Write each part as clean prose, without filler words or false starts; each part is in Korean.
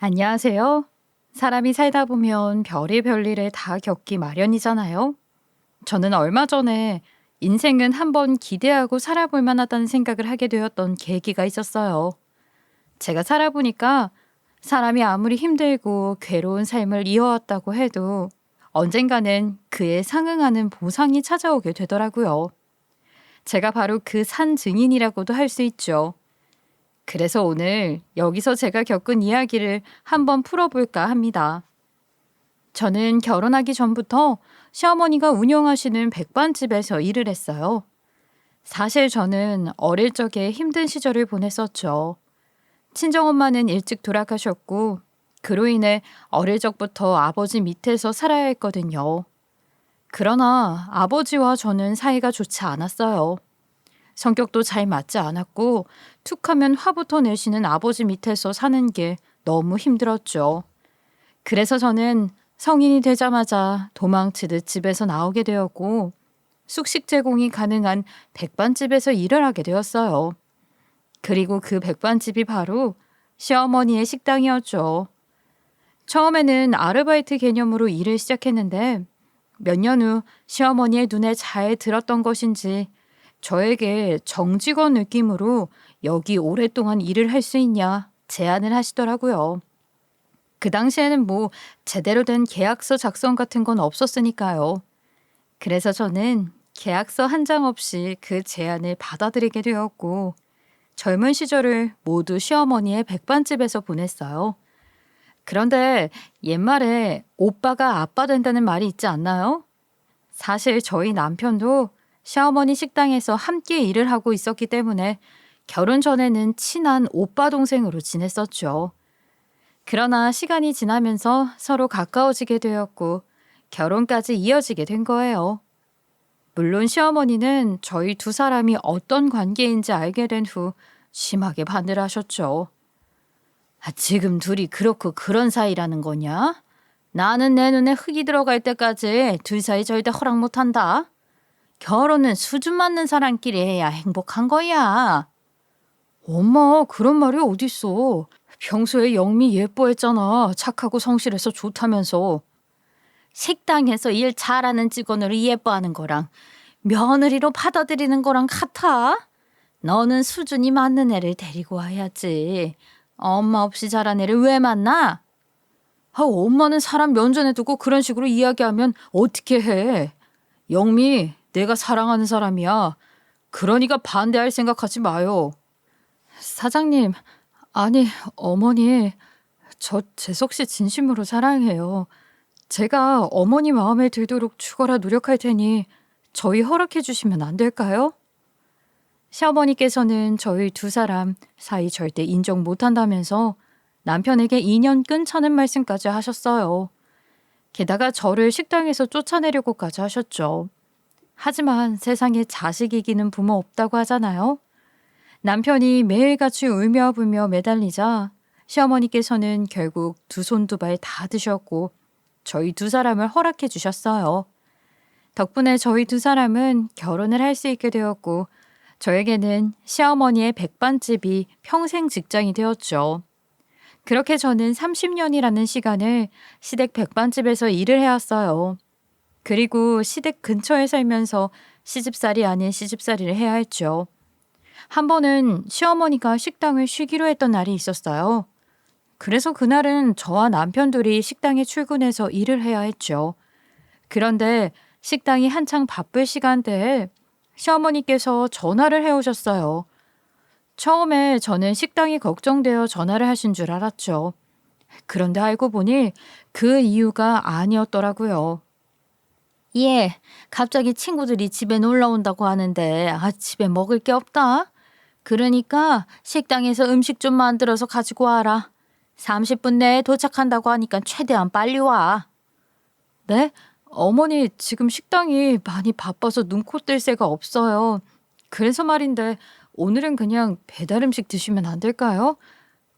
안녕하세요. 사람이 살다 보면 별의별 일을 다 겪기 마련이잖아요. 저는 얼마 전에 인생은 한번 기대하고 살아볼 만하다는 생각을 하게 되었던 계기가 있었어요. 제가 살아보니까 사람이 아무리 힘들고 괴로운 삶을 이어왔다고 해도 언젠가는 그에 상응하는 보상이 찾아오게 되더라고요. 제가 바로 그 산 증인이라고도 할 수 있죠. 그래서 오늘 여기서 제가 겪은 이야기를 한번 풀어볼까 합니다. 저는 결혼하기 전부터 시어머니가 운영하시는 백반집에서 일을 했어요. 사실 저는 어릴 적에 힘든 시절을 보냈었죠. 친정엄마는 일찍 돌아가셨고, 그로 인해 어릴 적부터 아버지 밑에서 살아야 했거든요. 그러나 아버지와 저는 사이가 좋지 않았어요. 성격도 잘 맞지 않았고 툭하면 화부터 내시는 아버지 밑에서 사는 게 너무 힘들었죠. 그래서 저는 성인이 되자마자 도망치듯 집에서 나오게 되었고 숙식 제공이 가능한 백반집에서 일을 하게 되었어요. 그리고 그 백반집이 바로 시어머니의 식당이었죠. 처음에는 아르바이트 개념으로 일을 시작했는데 몇 년 후 시어머니의 눈에 잘 들었던 것인지 저에게 정직원 느낌으로 여기 오랫동안 일을 할 수 있냐 제안을 하시더라고요. 그 당시에는 뭐 제대로 된 계약서 작성 같은 건 없었으니까요. 그래서 저는 계약서 한 장 없이 그 제안을 받아들이게 되었고 젊은 시절을 모두 시어머니의 백반집에서 보냈어요. 그런데 옛말에 오빠가 아빠 된다는 말이 있지 않나요? 사실 저희 남편도 시어머니 식당에서 함께 일을 하고 있었기 때문에 결혼 전에는 친한 오빠 동생으로 지냈었죠. 그러나 시간이 지나면서 서로 가까워지게 되었고 결혼까지 이어지게 된 거예요. 물론 시어머니는 저희 두 사람이 어떤 관계인지 알게 된 후 심하게 반대를 하셨죠. 지금 둘이 그렇고 그런 사이라는 거냐? 나는 내 눈에 흙이 들어갈 때까지 둘 사이 절대 허락 못한다. 결혼은 수준 맞는 사람끼리 해야 행복한 거야. 엄마, 그런 말이 어딨어. 평소에 영미 예뻐했잖아. 착하고 성실해서 좋다면서. 식당에서 일 잘하는 직원으로 예뻐하는 거랑 며느리로 받아들이는 거랑 같아? 너는 수준이 맞는 애를 데리고 와야지. 엄마 없이 자란 애를 왜 만나? 엄마는 사람 면전에 두고 그런 식으로 이야기하면 어떻게 해? 영미, 내가 사랑하는 사람이야. 그러니까 반대할 생각하지 마요. 사장님, 아니, 어머니, 저 재석 씨 진심으로 사랑해요. 제가 어머니 마음에 들도록 죽어라 노력할 테니 저희 허락해 주시면 안 될까요? 시어머니께서는 저희 두 사람 사이 절대 인정 못한다면서 남편에게 인연 끊자는 말씀까지 하셨어요. 게다가 저를 식당에서 쫓아내려고까지 하셨죠. 하지만 세상에 자식 이기는 부모 없다고 하잖아요. 남편이 매일같이 울며 불며 매달리자 시어머니께서는 결국 두 손 두 발 다 드셨고 저희 두 사람을 허락해 주셨어요. 덕분에 저희 두 사람은 결혼을 할 수 있게 되었고 저에게는 시어머니의 백반집이 평생 직장이 되었죠. 그렇게 저는 30년이라는 시간을 시댁 백반집에서 일을 해왔어요. 그리고 시댁 근처에 살면서 시집살이 아닌 시집살이를 해야 했죠. 한 번은 시어머니가 식당을 쉬기로 했던 날이 있었어요. 그래서 그날은 저와 남편 둘이 식당에 출근해서 일을 해야 했죠. 그런데 식당이 한창 바쁠 시간대에 시어머니께서 전화를 해오셨어요. 처음에 저는 식당이 걱정되어 전화를 하신 줄 알았죠. 그런데 알고 보니 그 이유가 아니었더라고요. 예, 갑자기 친구들이 집에 놀러 온다고 하는데 집에 먹을 게 없다. 그러니까 식당에서 음식 좀 만들어서 가지고 와라. 30분 내에 도착한다고 하니까 최대한 빨리 와. 네? 어머니 지금 식당이 많이 바빠서 눈코 뜰 새가 없어요. 그래서 말인데 오늘은 그냥 배달 음식 드시면 안 될까요?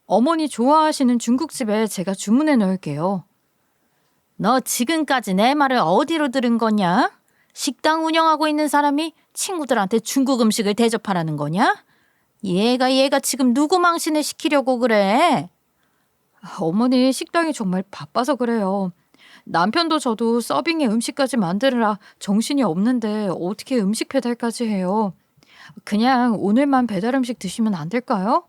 어머니 좋아하시는 중국집에 제가 주문해 놓을게요. 너 지금까지 내 말을 어디로 들은 거냐? 식당 운영하고 있는 사람이 친구들한테 중국 음식을 대접하라는 거냐? 얘가 지금 누구 망신을 시키려고 그래? 어머니 식당이 정말 바빠서 그래요. 남편도 저도 서빙에 음식까지 만들으라 정신이 없는데 어떻게 음식 배달까지 해요? 그냥 오늘만 배달 음식 드시면 안 될까요?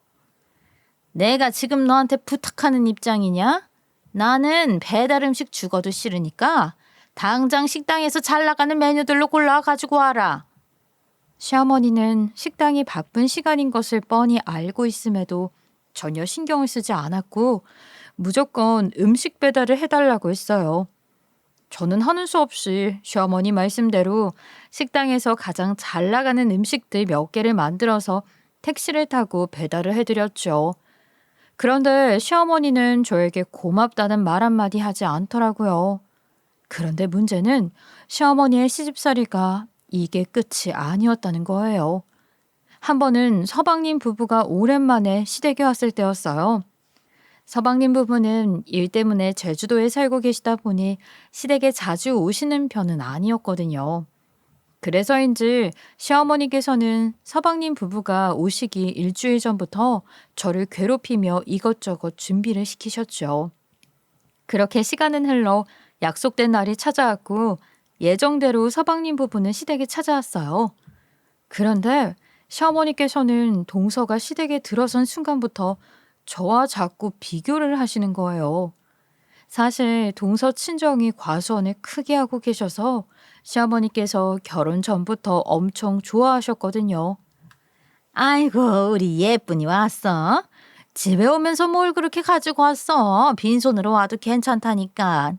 내가 지금 너한테 부탁하는 입장이냐? 나는 배달 음식 죽어도 싫으니까 당장 식당에서 잘 나가는 메뉴들로 골라 가지고 와라. 시어머니는 식당이 바쁜 시간인 것을 뻔히 알고 있음에도 전혀 신경을 쓰지 않았고 무조건 음식 배달을 해달라고 했어요. 저는 하는 수 없이 시어머니 말씀대로 식당에서 가장 잘 나가는 음식들 몇 개를 만들어서 택시를 타고 배달을 해드렸죠. 그런데 시어머니는 저에게 고맙다는 말 한마디 하지 않더라고요. 그런데 문제는 시어머니의 시집살이가 이게 끝이 아니었다는 거예요. 한 번은 서방님 부부가 오랜만에 시댁에 왔을 때였어요. 서방님 부부는 일 때문에 제주도에 살고 계시다 보니 시댁에 자주 오시는 편은 아니었거든요. 그래서인지 시어머니께서는 서방님 부부가 오시기 일주일 전부터 저를 괴롭히며 이것저것 준비를 시키셨죠. 그렇게 시간은 흘러 약속된 날이 찾아왔고 예정대로 서방님 부부는 시댁에 찾아왔어요. 그런데 시어머니께서는 동서가 시댁에 들어선 순간부터 저와 자꾸 비교를 하시는 거예요. 사실 동서 친정이 과수원을 크게 하고 계셔서 시어머니께서 결혼 전부터 엄청 좋아하셨거든요. 아이고, 우리 예쁜이 왔어. 집에 오면서 뭘 그렇게 가지고 왔어? 빈손으로 와도 괜찮다니까.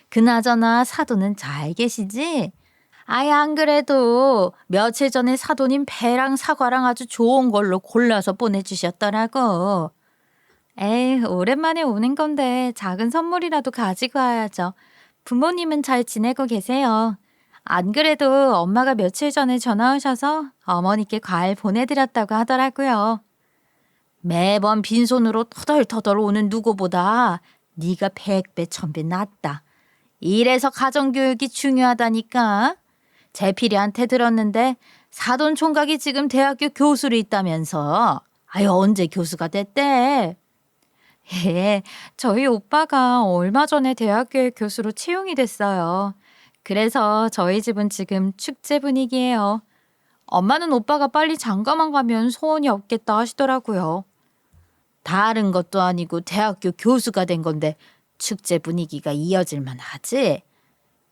그나저나 사돈은 잘 계시지? 아예 안 그래도 며칠 전에 사돈님 배랑 사과랑 아주 좋은 걸로 골라서 보내주셨더라고. 에이, 오랜만에 오는 건데 작은 선물이라도 가지고 와야죠. 부모님은 잘 지내고 계세요. 안 그래도 엄마가 며칠 전에 전화 오셔서 어머니께 과일 보내드렸다고 하더라고요. 매번 빈손으로 터덜터덜 오는 누구보다 네가 100배 1000배 낫다. 이래서 가정교육이 중요하다니까. 제필이한테 들었는데 사돈 총각이 지금 대학교 교수로 있다면서. 아유, 언제 교수가 됐대? 예, 저희 오빠가 얼마 전에 대학교의 교수로 채용이 됐어요. 그래서 저희 집은 지금 축제 분위기예요. 엄마는 오빠가 빨리 장가만 가면 소원이 없겠다 하시더라고요. 다른 것도 아니고 대학교 교수가 된 건데 축제 분위기가 이어질만 하지?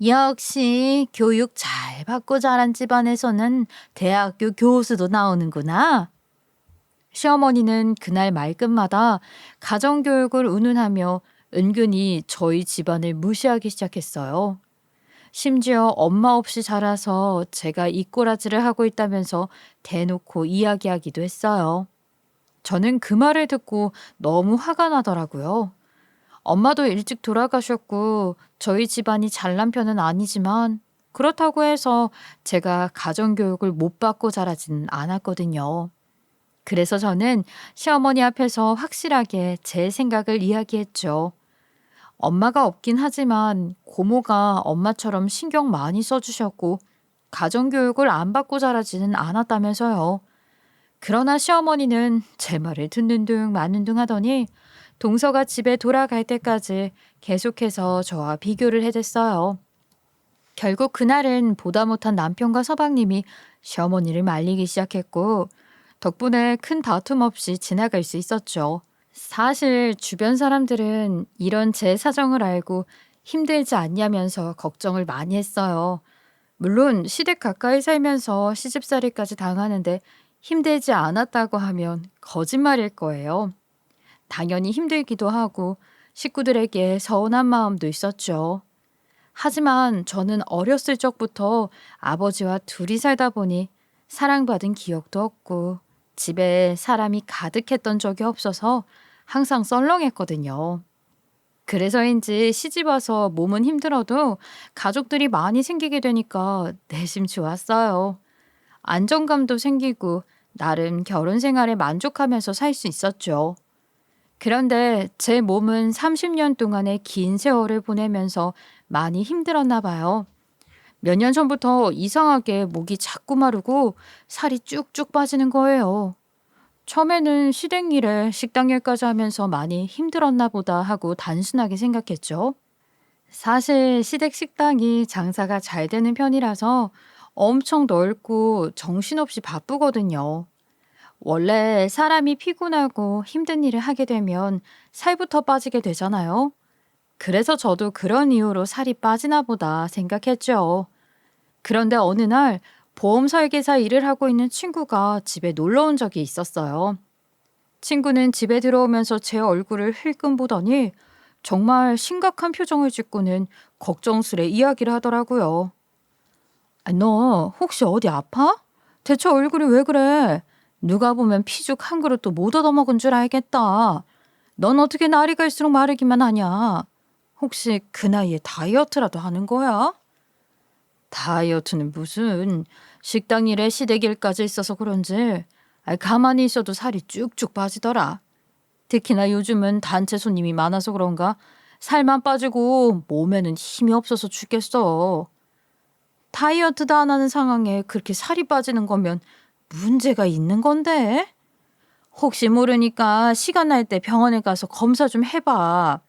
역시 교육 잘 받고 자란 집안에서는 대학교 교수도 나오는구나. 시어머니는 그날 말끝마다 가정교육을 운운하며 은근히 저희 집안을 무시하기 시작했어요. 심지어 엄마 없이 자라서 제가 이꼬라지를 하고 있다면서 대놓고 이야기하기도 했어요. 저는 그 말을 듣고 너무 화가 나더라고요. 엄마도 일찍 돌아가셨고 저희 집안이 잘난 편은 아니지만 그렇다고 해서 제가 가정교육을 못 받고 자라지는 않았거든요. 그래서 저는 시어머니 앞에서 확실하게 제 생각을 이야기했죠. 엄마가 없긴 하지만 고모가 엄마처럼 신경 많이 써주셨고 가정교육을 안 받고 자라지는 않았다면서요. 그러나 시어머니는 제 말을 듣는 둥 마는 둥 하더니 동서가 집에 돌아갈 때까지 계속해서 저와 비교를 해댔어요. 결국 그날은 보다 못한 남편과 서방님이 시어머니를 말리기 시작했고 덕분에 큰 다툼 없이 지나갈 수 있었죠. 사실 주변 사람들은 이런 제 사정을 알고 힘들지 않냐면서 걱정을 많이 했어요. 물론 시댁 가까이 살면서 시집살이까지 당하는데 힘들지 않았다고 하면 거짓말일 거예요. 당연히 힘들기도 하고 식구들에게 서운한 마음도 있었죠. 하지만 저는 어렸을 적부터 아버지와 둘이 살다 보니 사랑받은 기억도 없고 집에 사람이 가득했던 적이 없어서 항상 썰렁했거든요. 그래서인지 시집 와서 몸은 힘들어도 가족들이 많이 생기게 되니까 내심 좋았어요. 안정감도 생기고 나름 결혼 생활에 만족하면서 살 수 있었죠. 그런데 제 몸은 30년 동안의 긴 세월을 보내면서 많이 힘들었나 봐요. 몇 년 전부터 이상하게 목이 자꾸 마르고 살이 쭉쭉 빠지는 거예요. 처음에는 시댁 일에 식당 일까지 하면서 많이 힘들었나 보다 하고 단순하게 생각했죠. 사실 시댁 식당이 장사가 잘 되는 편이라서 엄청 넓고 정신없이 바쁘거든요. 원래 사람이 피곤하고 힘든 일을 하게 되면 살부터 빠지게 되잖아요. 그래서 저도 그런 이유로 살이 빠지나 보다 생각했죠. 그런데 어느 날 보험 설계사 일을 하고 있는 친구가 집에 놀러 온 적이 있었어요. 친구는 집에 들어오면서 제 얼굴을 흘끔 보더니 정말 심각한 표정을 짓고는 걱정스레 이야기를 하더라고요. 아, 너 혹시 어디 아파? 대체 얼굴이 왜 그래? 누가 보면 피죽 한 그릇도 못 얻어먹은 줄 알겠다. 넌 어떻게 날이 갈수록 마르기만 하냐? 혹시 그 나이에 다이어트라도 하는 거야? 다이어트는 무슨, 식당 일에 시댁 일까지 있어서 그런지 가만히 있어도 살이 쭉쭉 빠지더라. 특히나 요즘은 단체 손님이 많아서 그런가 살만 빠지고 몸에는 힘이 없어서 죽겠어. 다이어트도 안 하는 상황에 그렇게 살이 빠지는 거면 문제가 있는 건데? 혹시 모르니까 시간 날 때 병원에 가서 검사 좀 해봐.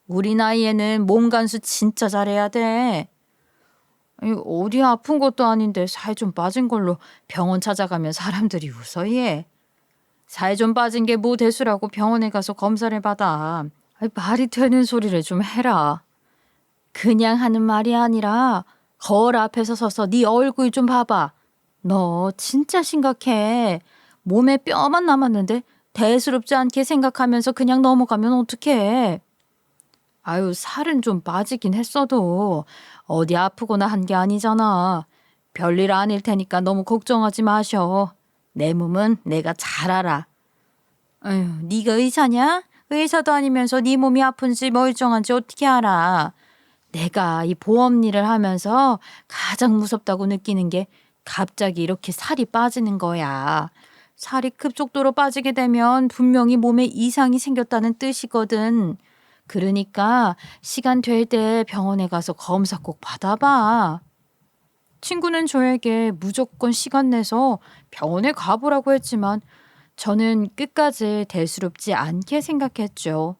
우리 나이에는 몸 간수 진짜 잘해야 돼. 아니, 어디 아픈 것도 아닌데 살 좀 빠진 걸로 병원 찾아가면 사람들이 웃어 얘. 살 좀 빠진 게 뭐 대수라고 병원에 가서 검사를 받아. 아니, 말이 되는 소리를 좀 해라. 그냥 하는 말이 아니라 거울 앞에서 서서 네 얼굴 좀 봐봐. 너 진짜 심각해. 몸에 뼈만 남았는데 대수롭지 않게 생각하면서 그냥 넘어가면 어떡해. 아유, 살은 좀 빠지긴 했어도 어디 아프거나 한 게 아니잖아. 별일 아닐 테니까 너무 걱정하지 마셔. 내 몸은 내가 잘 알아. 아유, 네가 의사냐? 의사도 아니면서 네 몸이 아픈지 멀쩡한지 어떻게 알아? 내가 이 보험 일을 하면서 가장 무섭다고 느끼는 게 갑자기 이렇게 살이 빠지는 거야. 살이 급속도로 빠지게 되면 분명히 몸에 이상이 생겼다는 뜻이거든. 그러니까 시간 될 때 병원에 가서 검사 꼭 받아봐. 친구는 저에게 무조건 시간 내서 병원에 가보라고 했지만 저는 끝까지 대수롭지 않게 생각했죠.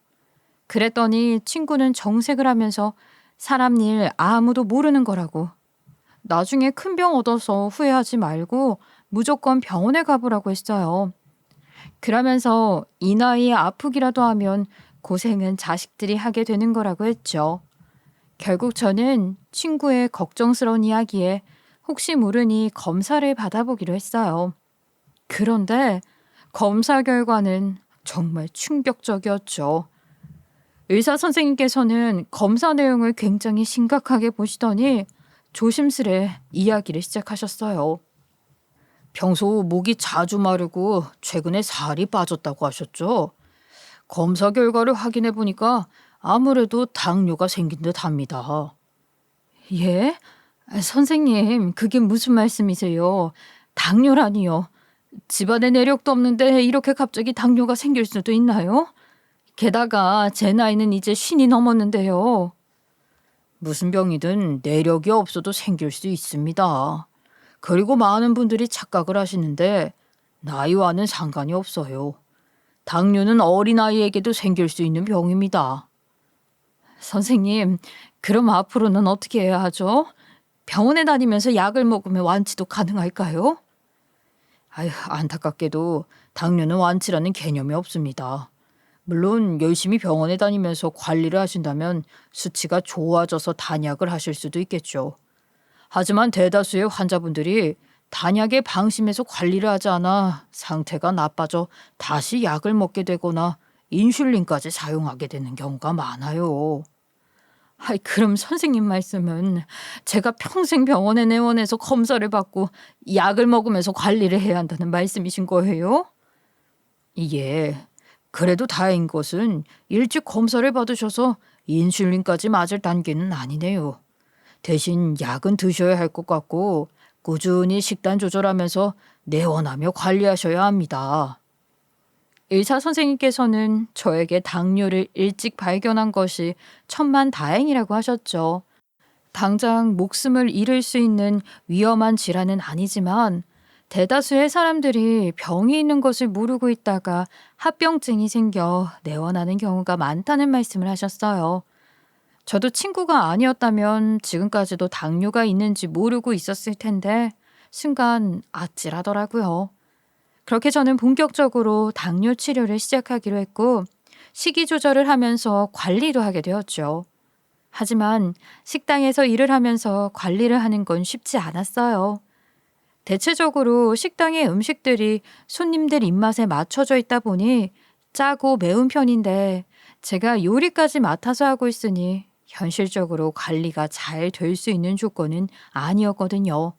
그랬더니 친구는 정색을 하면서 사람 일 아무도 모르는 거라고. 나중에 큰 병 얻어서 후회하지 말고 무조건 병원에 가보라고 했어요. 그러면서 이 나이에 아프기라도 하면 고생은 자식들이 하게 되는 거라고 했죠. 결국 저는 친구의 걱정스러운 이야기에 혹시 모르니 검사를 받아보기로 했어요. 그런데 검사 결과는 정말 충격적이었죠. 의사 선생님께서는 검사 내용을 굉장히 심각하게 보시더니 조심스레 이야기를 시작하셨어요. 평소 목이 자주 마르고 최근에 살이 빠졌다고 하셨죠? 검사 결과를 확인해 보니까 아무래도 당뇨가 생긴 듯 합니다. 예? 선생님, 그게 무슨 말씀이세요? 당뇨라니요. 집안에 내력도 없는데 이렇게 갑자기 당뇨가 생길 수도 있나요? 게다가 제 나이는 이제 50이 넘었는데요. 무슨 병이든 내력이 없어도 생길 수 있습니다. 그리고 많은 분들이 착각을 하시는데 나이와는 상관이 없어요. 당뇨는 어린아이에게도 생길 수 있는 병입니다. 선생님, 그럼 앞으로는 어떻게 해야 하죠? 병원에 다니면서 약을 먹으면 완치도 가능할까요? 아휴, 안타깝게도 당뇨는 완치라는 개념이 없습니다. 물론 열심히 병원에 다니면서 관리를 하신다면 수치가 좋아져서 단약을 하실 수도 있겠죠. 하지만 대다수의 환자분들이 단약에 방심해서 관리를 하지 않아 상태가 나빠져 다시 약을 먹게 되거나 인슐린까지 사용하게 되는 경우가 많아요. 아이, 그럼 선생님 말씀은 제가 평생 병원에 내원해서 검사를 받고 약을 먹으면서 관리를 해야 한다는 말씀이신 거예요? 이게 그래도 다행인 것은 일찍 검사를 받으셔서 인슐린까지 맞을 단계는 아니네요. 대신 약은 드셔야 할 것 같고 꾸준히 식단 조절하면서 내원하며 관리하셔야 합니다. 의사 선생님께서는 저에게 당뇨를 일찍 발견한 것이 천만다행이라고 하셨죠. 당장 목숨을 잃을 수 있는 위험한 질환은 아니지만 대다수의 사람들이 병이 있는 것을 모르고 있다가 합병증이 생겨 내원하는 경우가 많다는 말씀을 하셨어요. 저도 친구가 아니었다면 지금까지도 당뇨가 있는지 모르고 있었을 텐데 순간 아찔하더라고요. 그렇게 저는 본격적으로 당뇨 치료를 시작하기로 했고 식이 조절을 하면서 관리도 하게 되었죠. 하지만 식당에서 일을 하면서 관리를 하는 건 쉽지 않았어요. 대체적으로 식당의 음식들이 손님들 입맛에 맞춰져 있다 보니 짜고 매운 편인데 제가 요리까지 맡아서 하고 있으니 현실적으로 관리가 잘 될 수 있는 조건은 아니었거든요.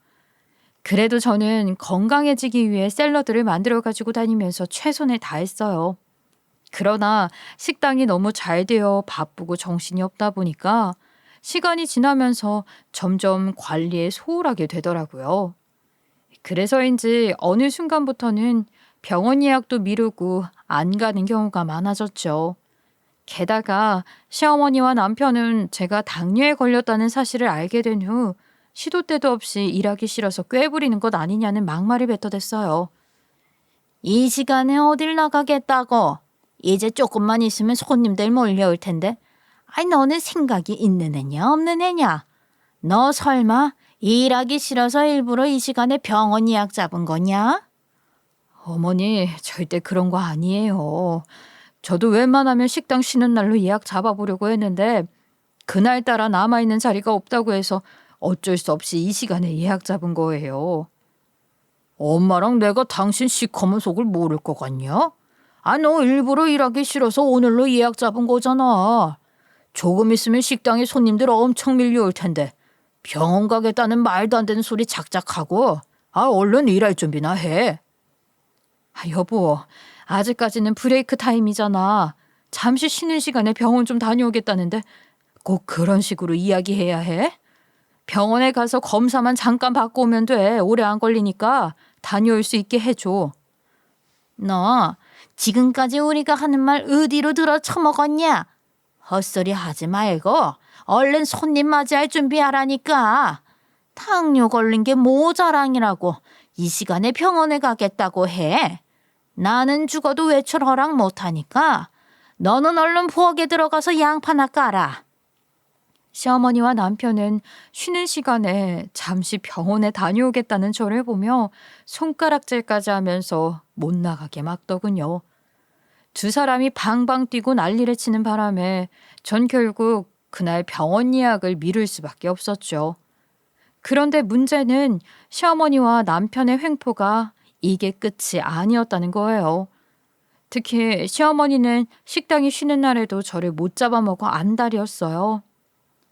그래도 저는 건강해지기 위해 샐러드를 만들어 가지고 다니면서 최선을 다했어요. 그러나 식당이 너무 잘 되어 바쁘고 정신이 없다 보니까 시간이 지나면서 점점 관리에 소홀하게 되더라고요. 그래서인지 어느 순간부터는 병원 예약도 미루고 안 가는 경우가 많아졌죠. 게다가 시어머니와 남편은 제가 당뇨에 걸렸다는 사실을 알게 된 후 시도 때도 없이 일하기 싫어서 꾀부리는 것 아니냐는 막말을 뱉어댔어요. 이 시간에 어딜 나가겠다고? 이제 조금만 있으면 손님들 몰려올 텐데. 아니 너는 생각이 있는 애냐 없는 애냐? 너 설마 일하기 싫어서 일부러 이 시간에 병원 예약 잡은 거냐? 어머니, 절대 그런 거 아니에요. 저도 웬만하면 식당 쉬는 날로 예약 잡아보려고 했는데 그날따라 남아있는 자리가 없다고 해서 어쩔 수 없이 이 시간에 예약 잡은 거예요. 엄마랑 내가 당신 시커먼 속을 모를 것 같냐? 아, 너 일부러 일하기 싫어서 오늘로 예약 잡은 거잖아. 조금 있으면 식당에 손님들 엄청 밀려올 텐데 병원 가겠다는 말도 안 되는 소리 작작하고 얼른 일할 준비나 해. 여보, 아직까지는 브레이크 타임이잖아. 잠시 쉬는 시간에 병원 좀 다녀오겠다는데 꼭 그런 식으로 이야기해야 해? 병원에 가서 검사만 잠깐 받고 오면 돼. 오래 안 걸리니까 다녀올 수 있게 해줘. 너 지금까지 우리가 하는 말 어디로 들어 처먹었냐? 헛소리 하지 말고 얼른 손님 맞이할 준비하라니까. 당뇨 걸린 게 뭐 자랑이라고 이 시간에 병원에 가겠다고 해. 나는 죽어도 외출 허락 못하니까 너는 얼른 부엌에 들어가서 양파나 깔아. 시어머니와 남편은 쉬는 시간에 잠시 병원에 다녀오겠다는 저를 보며 손가락질까지 하면서 못 나가게 막더군요. 두 사람이 방방 뛰고 난리를 치는 바람에 전 결국 그날 병원 예약을 미룰 수밖에 없었죠. 그런데 문제는 시어머니와 남편의 횡포가 이게 끝이 아니었다는 거예요. 특히 시어머니는 식당이 쉬는 날에도 저를 못 잡아먹어 안달이었어요.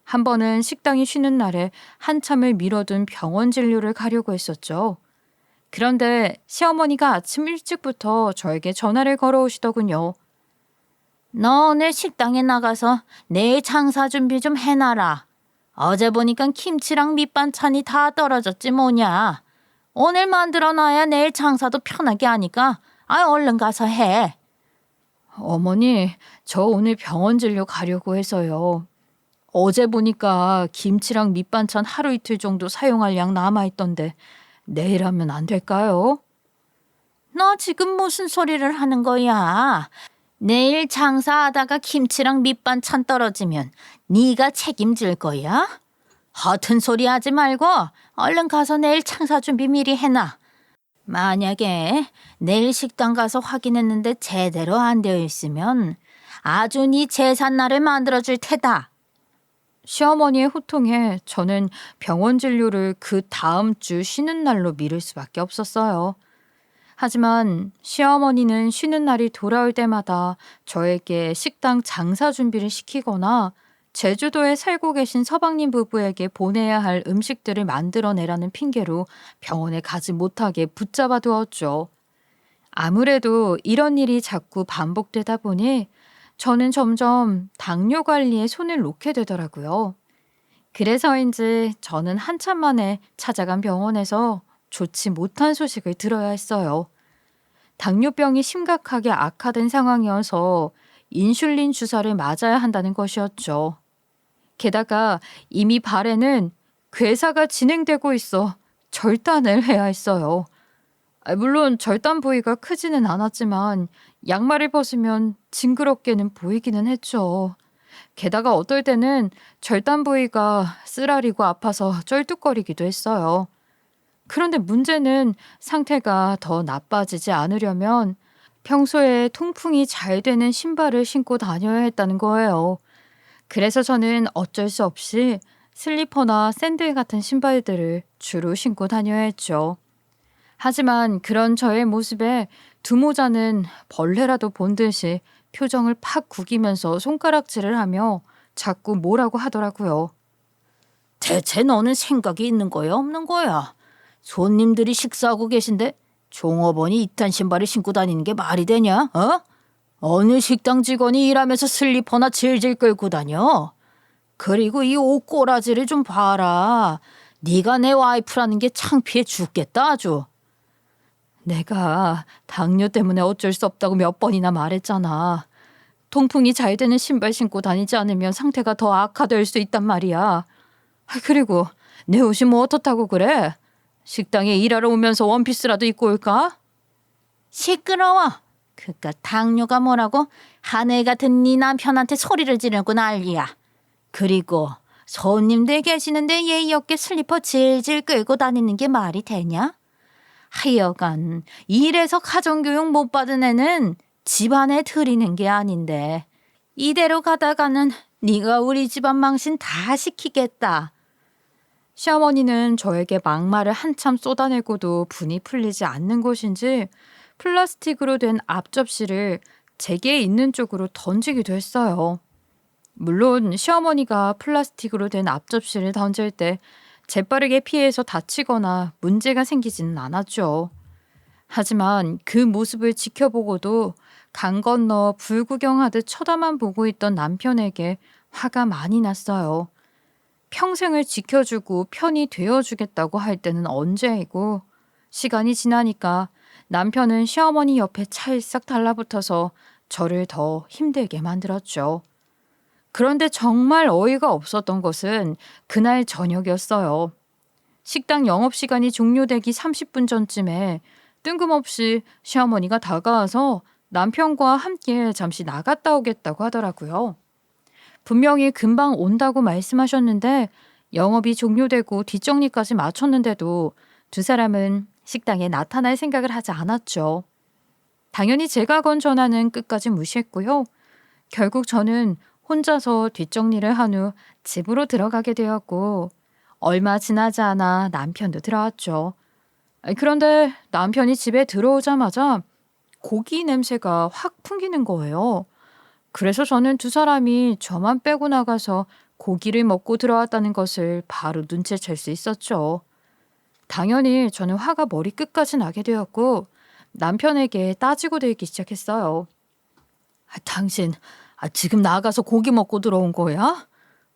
한 번은 식당이 쉬는 날에 한참을 미뤄둔 병원 진료를 가려고 했었죠. 그런데 시어머니가 아침 일찍부터 저에게 전화를 걸어오시더군요. 너 오늘 식당에 나가서 내일 장사 준비 좀 해놔라. 어제 보니까 김치랑 밑반찬이 다 떨어졌지 뭐냐. 오늘 만들어놔야 내일 장사도 편하게 하니까 얼른 가서 해. 어머니, 저 오늘 병원 진료 가려고 해서요. 어제 보니까 김치랑 밑반찬 하루 이틀 정도 사용할 양 남아있던데 내일 하면 안 될까요? 너 지금 무슨 소리를 하는 거야? 내일 장사하다가 김치랑 밑반찬 떨어지면 네가 책임질 거야? 허튼 소리 하지 말고 얼른 가서 내일 장사 준비 미리 해놔. 만약에 내일 식당 가서 확인했는데 제대로 안 되어 있으면 아주 네 제삿날을 만들어줄 테다. 시어머니의 호통에 저는 병원 진료를 그 다음 주 쉬는 날로 미룰 수밖에 없었어요. 하지만 시어머니는 쉬는 날이 돌아올 때마다 저에게 식당 장사 준비를 시키거나 제주도에 살고 계신 서방님 부부에게 보내야 할 음식들을 만들어내라는 핑계로 병원에 가지 못하게 붙잡아 두었죠. 아무래도 이런 일이 자꾸 반복되다 보니 저는 점점 당뇨 관리에 손을 놓게 되더라고요. 그래서인지 저는 한참 만에 찾아간 병원에서 좋지 못한 소식을 들어야 했어요. 당뇨병이 심각하게 악화된 상황이어서 인슐린 주사를 맞아야 한다는 것이었죠. 게다가 이미 발에는 괴사가 진행되고 있어 절단을 해야 했어요. 물론 절단 부위가 크지는 않았지만 양말을 벗으면 징그럽게는 보이기는 했죠. 게다가 어떨 때는 절단 부위가 쓰라리고 아파서 쩔뚝거리기도 했어요. 그런데 문제는 상태가 더 나빠지지 않으려면 평소에 통풍이 잘 되는 신발을 신고 다녀야 했다는 거예요. 그래서 저는 어쩔 수 없이 슬리퍼나 샌들 같은 신발들을 주로 신고 다녀야 했죠. 하지만 그런 저의 모습에 두모자는 벌레라도 본 듯이 표정을 팍 구기면서 손가락질을 하며 자꾸 뭐라고 하더라고요. 대체 너는 생각이 있는 거야, 없는 거야? 손님들이 식사하고 계신데 종업원이 이딴 신발을 신고 다니는 게 말이 되냐? 어? 어느 식당 직원이 일하면서 슬리퍼나 질질 끌고 다녀? 그리고 이 옷 꼬라지를 좀 봐라. 네가 내 와이프라는 게 창피해 죽겠다 아주. 내가 당뇨 때문에 어쩔 수 없다고 몇 번이나 말했잖아. 통풍이 잘 되는 신발 신고 다니지 않으면 상태가 더 악화될 수 있단 말이야. 그리고 내 옷이 뭐 어떻다고 그래? 식당에 일하러 오면서 원피스라도 입고 올까? 시끄러워. 그깟 당뇨가 뭐라고 하늘 같은 네 남편한테 소리를 지르고 난리야. 그리고 손님들 계시는데 예의 없게 슬리퍼 질질 끌고 다니는 게 말이 되냐? 하여간 이래서 가정교육 못 받은 애는 집안에 들이는 게 아닌데 이대로 가다가는 네가 우리 집안 망신 다 시키겠다. 시어머니는 저에게 막말을 한참 쏟아내고도 분이 풀리지 않는 것인지 플라스틱으로 된 앞접시를 제게 있는 쪽으로 던지기도 했어요. 물론 시어머니가 플라스틱으로 된 앞접시를 던질 때 재빠르게 피해서 다치거나 문제가 생기지는 않았죠. 하지만 그 모습을 지켜보고도 강 건너 불구경하듯 쳐다만 보고 있던 남편에게 화가 많이 났어요. 평생을 지켜주고 편이 되어주겠다고 할 때는 언제이고 시간이 지나니까 남편은 시어머니 옆에 찰싹 달라붙어서 저를 더 힘들게 만들었죠. 그런데 정말 어이가 없었던 것은 그날 저녁이었어요. 식당 영업시간이 종료되기 30분 전쯤에 뜬금없이 시어머니가 다가와서 남편과 함께 잠시 나갔다 오겠다고 하더라고요. 분명히 금방 온다고 말씀하셨는데 영업이 종료되고 뒷정리까지 마쳤는데도 두 사람은 식당에 나타날 생각을 하지 않았죠. 당연히 제가 건 전화는 끝까지 무시했고요. 결국 저는 혼자서 뒷정리를 한 후 집으로 들어가게 되었고 얼마 지나지 않아 남편도 들어왔죠. 그런데 남편이 집에 들어오자마자 고기 냄새가 확 풍기는 거예요. 그래서 저는 두 사람이 저만 빼고 나가서 고기를 먹고 들어왔다는 것을 바로 눈치챌 수 있었죠. 당연히 저는 화가 머리끝까지 나게 되었고 남편에게 따지고 들기 시작했어요. 당신 지금 나가서 고기 먹고 들어온 거야?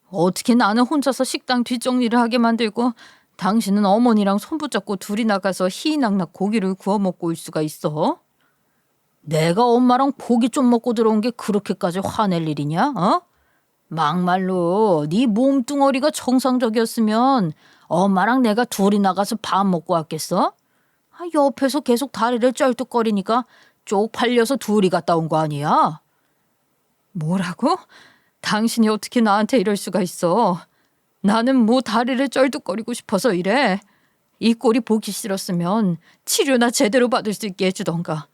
어떻게 나는 혼자서 식당 뒷정리를 하게 만들고 당신은 어머니랑 손붙잡고 둘이 나가서 희희낙낙 고기를 구워 먹고 올 수가 있어? 내가 엄마랑 고기 좀 먹고 들어온 게 그렇게까지 화낼 일이냐? 어? 막말로 네 몸뚱어리가 정상적이었으면 엄마랑 내가 둘이 나가서 밥 먹고 왔겠어? 옆에서 계속 다리를 쩔뚝거리니까 쪽팔려서 둘이 갔다 온 거 아니야? 뭐라고? 당신이 어떻게 나한테 이럴 수가 있어? 나는 뭐 다리를 쩔뚝거리고 싶어서 이래. 이 꼴이 보기 싫었으면 치료나 제대로 받을 수 있게 해주던가.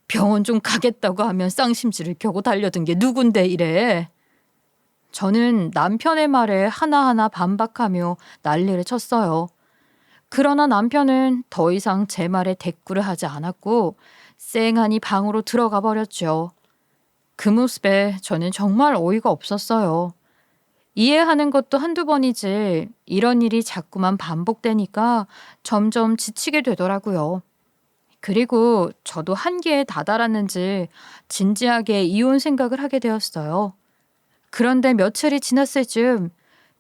병원 좀 가겠다고 하면 쌍심지를 켜고 달려든 게 누군데 이래. 저는 남편의 말에 하나하나 반박하며 난리를 쳤어요. 그러나 남편은 더 이상 제 말에 대꾸를 하지 않았고 쌩하니 방으로 들어가 버렸죠. 그 모습에 저는 정말 어이가 없었어요. 이해하는 것도 한두 번이지 이런 일이 자꾸만 반복되니까 점점 지치게 되더라고요. 그리고 저도 한계에 다다랐는지 진지하게 이혼 생각을 하게 되었어요. 그런데 며칠이 지났을 즈음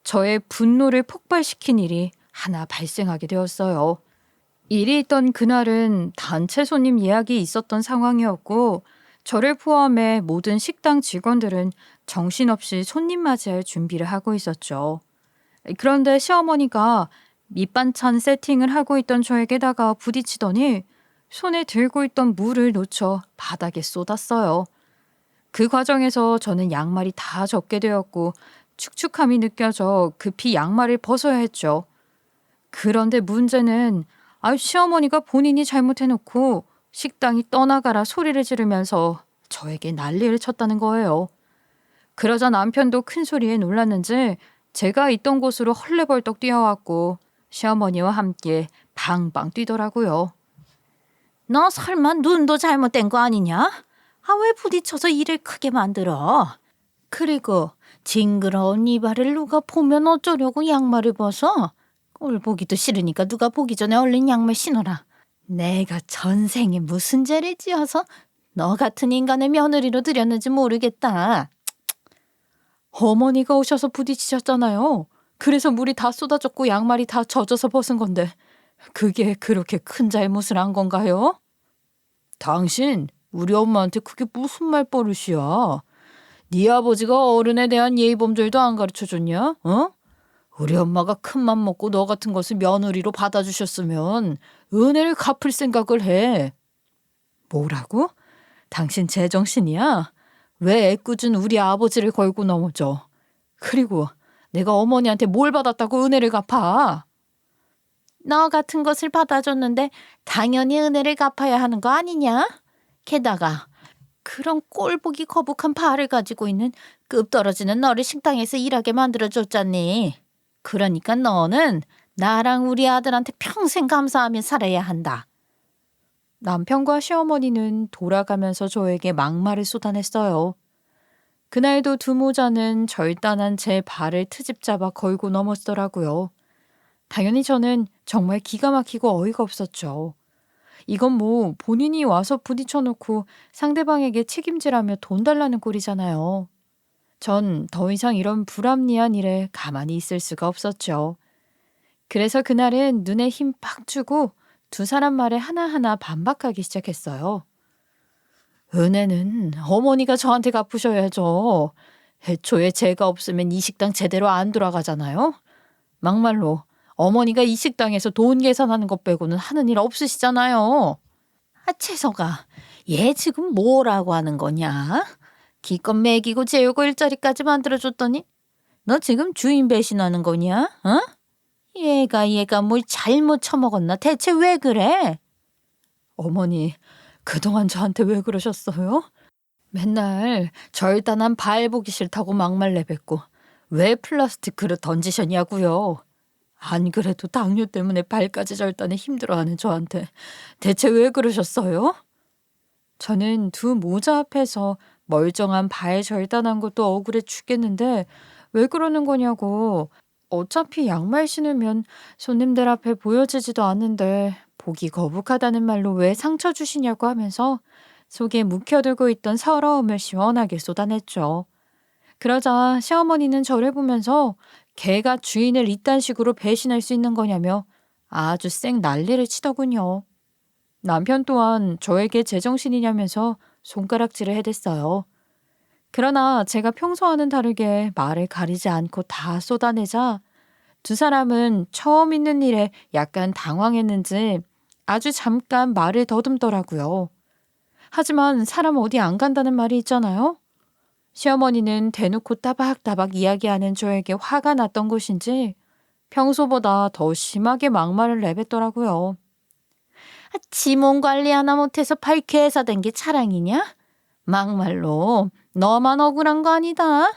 저의 분노를 폭발시킨 일이 하나 발생하게 되었어요. 일이 있던 그날은 단체 손님 예약이 있었던 상황이었고 저를 포함해 모든 식당 직원들은 정신없이 손님 맞이할 준비를 하고 있었죠. 그런데 시어머니가 밑반찬 세팅을 하고 있던 저에게 다가와 부딪히더니 손에 들고 있던 물을 놓쳐 바닥에 쏟았어요. 그 과정에서 저는 양말이 다 젖게 되었고 축축함이 느껴져 급히 양말을 벗어야 했죠. 그런데 문제는 시어머니가 본인이 잘못해놓고 식당이 떠나가라 소리를 지르면서 저에게 난리를 쳤다는 거예요. 그러자 남편도 큰 소리에 놀랐는지 제가 있던 곳으로 헐레벌떡 뛰어왔고 시어머니와 함께 방방 뛰더라고요. 너 설마 눈도 잘못된 거 아니냐? 왜 부딪혀서 일을 크게 만들어? 그리고 징그러운 이발을 누가 보면 어쩌려고 양말을 벗어? 꼴 보기도 싫으니까 누가 보기 전에 얼른 양말 신어라. 내가 전생에 무슨 죄를 지어서 너 같은 인간의 며느리로 들였는지 모르겠다. 어머니가 오셔서 부딪히셨잖아요. 그래서 물이 다 쏟아졌고 양말이 다 젖어서 벗은 건데 그게 그렇게 큰 잘못을 한 건가요? 당신 우리 엄마한테 그게 무슨 말버릇이야. 네 아버지가 어른에 대한 예의범절도 안 가르쳐줬냐? 어? 우리 엄마가 큰맘 먹고 너 같은 것을 며느리로 받아주셨으면 은혜를 갚을 생각을 해. 뭐라고? 당신 제정신이야? 왜 애꿎은 우리 아버지를 걸고 넘어져? 그리고 내가 어머니한테 뭘 받았다고 은혜를 갚아? 너 같은 것을 받아줬는데 당연히 은혜를 갚아야 하는 거 아니냐? 게다가 그런 꼴보기 거북한 발을 가지고 있는 급 떨어지는 너를 식당에서 일하게 만들어줬잖니. 그러니까 너는 나랑 우리 아들한테 평생 감사하며 살아야 한다. 남편과 시어머니는 돌아가면서 저에게 막말을 쏟아냈어요. 그날도 두 모자는 절단한 제 발을 트집 잡아 걸고 넘었더라고요. 당연히 저는 정말 기가 막히고 어이가 없었죠. 이건 뭐 본인이 와서 부딪혀놓고 상대방에게 책임지라며 돈 달라는 꼴이잖아요. 전 더 이상 이런 불합리한 일에 가만히 있을 수가 없었죠. 그래서 그날은 눈에 힘 빡 주고 두 사람 말에 하나하나 반박하기 시작했어요. 은혜는 어머니가 저한테 갚으셔야죠. 애초에 제가 없으면 이 식당 제대로 안 돌아가잖아요. 막말로 어머니가 이 식당에서 돈 계산하는 것 빼고는 하는 일 없으시잖아요. 채석아, 얘 지금 뭐라고 하는 거냐? 기껏 먹이고 재우고 일자리까지 만들어줬더니 너 지금 주인 배신하는 거냐? 어? 얘가 뭘 잘못 처먹었나? 대체 왜 그래? 어머니, 그동안 저한테 왜 그러셨어요? 맨날 절단한 발 보기 싫다고 막말 내뱉고 왜 플라스틱 그릇 던지셨냐고요. 안 그래도 당뇨 때문에 발까지 절단에 힘들어하는 저한테 대체 왜 그러셨어요? 저는 두 모자 앞에서 멀쩡한 발 절단한 것도 억울해 죽겠는데 왜 그러는 거냐고. 어차피 양말 신으면 손님들 앞에 보여지지도 않는데 보기 거북하다는 말로 왜 상처 주시냐고 하면서 속에 묵혀두고 있던 서러움을 시원하게 쏟아냈죠. 그러자 시어머니는 저를 보면서 개가 주인을 이딴 식으로 배신할 수 있는 거냐며 아주 쌩 난리를 치더군요. 남편 또한 저에게 제정신이냐면서 손가락질을 해댔어요. 그러나 제가 평소와는 다르게 말을 가리지 않고 다 쏟아내자 두 사람은 처음 있는 일에 약간 당황했는지 아주 잠깐 말을 더듬더라고요. 하지만 사람 어디 안 간다는 말이 있잖아요. 시어머니는 대놓고 따박따박 이야기하는 저에게 화가 났던 것인지 평소보다 더 심하게 막말을 내뱉더라고요. 지 몸 관리 하나 못해서 발 괴사 된 게 자랑이냐? 막말로 너만 억울한 거 아니다.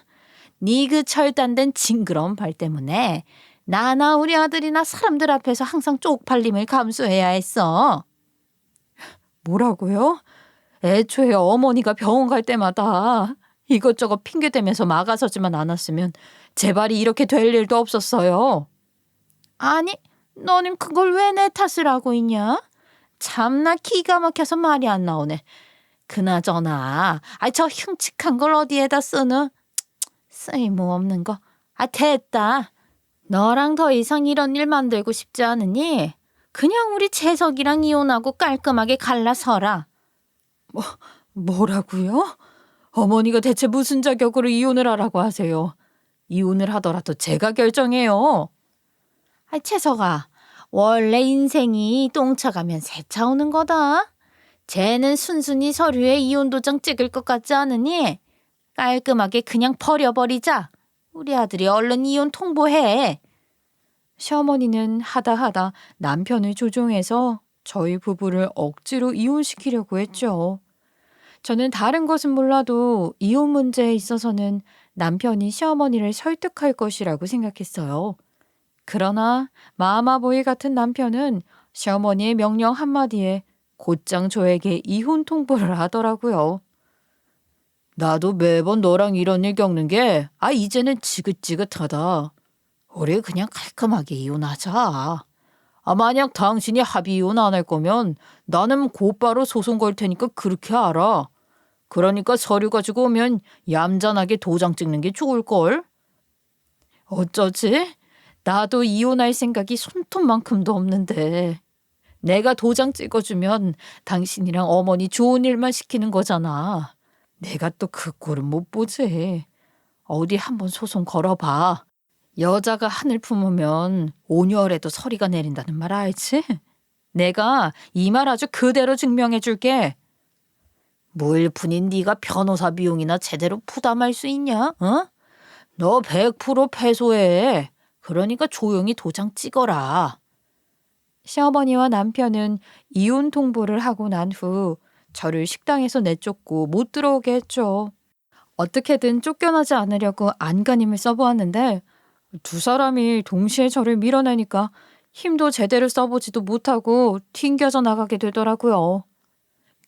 네 그 절단된 징그러운 발 때문에 나나 우리 아들이나 사람들 앞에서 항상 쪽팔림을 감수해야 했어. 뭐라고요? 애초에 어머니가 병원 갈 때마다 이것저것 핑계대면서 막아서지만 않았으면 제 발이 이렇게 될 일도 없었어요. 아니, 너는 그걸 왜 내 탓을 하고 있냐? 참나 기가 막혀서 말이 안 나오네. 그나저나, 저 흉측한 걸 어디에다 쓰는? 쓸모없는 거. 됐다. 너랑 더 이상 이런 일 만들고 싶지 않으니 그냥 우리 재석이랑 이혼하고 깔끔하게 갈라서라. 뭐라고요? 어머니가 대체 무슨 자격으로 이혼을 하라고 하세요? 이혼을 하더라도 제가 결정해요. 재석아, 원래 인생이 똥차 가면 새차 오는 거다. 쟤는 순순히 서류에 이혼 도장 찍을 것 같지 않으니 깔끔하게 그냥 버려버리자. 우리 아들이 얼른 이혼 통보해. 시어머니는 하다 남편을 조종해서 저희 부부를 억지로 이혼시키려고 했죠. 저는 다른 것은 몰라도 이혼 문제에 있어서는 남편이 시어머니를 설득할 것이라고 생각했어요. 그러나 마마보이 같은 남편은 시어머니의 명령 한마디에 곧장 저에게 이혼 통보를 하더라고요. 나도 매번 너랑 이런 일 겪는 게 이제는 지긋지긋하다. 우리 그냥 깔끔하게 이혼하자. 만약 당신이 합의 이혼 안 할 거면 나는 곧바로 소송 걸 테니까 그렇게 알아. 그러니까 서류 가지고 오면 얌전하게 도장 찍는 게 좋을걸? 어쩌지? 나도 이혼할 생각이 손톱만큼도 없는데. 내가 도장 찍어주면 당신이랑 어머니 좋은 일만 시키는 거잖아. 내가 또 그 꼴은 못 보지. 어디 한번 소송 걸어봐. 여자가 하늘 품으면 온열에도 서리가 내린다는 말 알지? 내가 이 말 아주 그대로 증명해 줄게. 무일푼인 네가 변호사 비용이나 제대로 부담할 수 있냐? 어? 너 100% 패소해. 그러니까 조용히 도장 찍어라. 시어머니와 남편은 이혼 통보를 하고 난 후 저를 식당에서 내쫓고 못 들어오게 했죠. 어떻게든 쫓겨나지 않으려고 안간힘을 써보았는데 두 사람이 동시에 저를 밀어내니까 힘도 제대로 써보지도 못하고 튕겨져 나가게 되더라고요.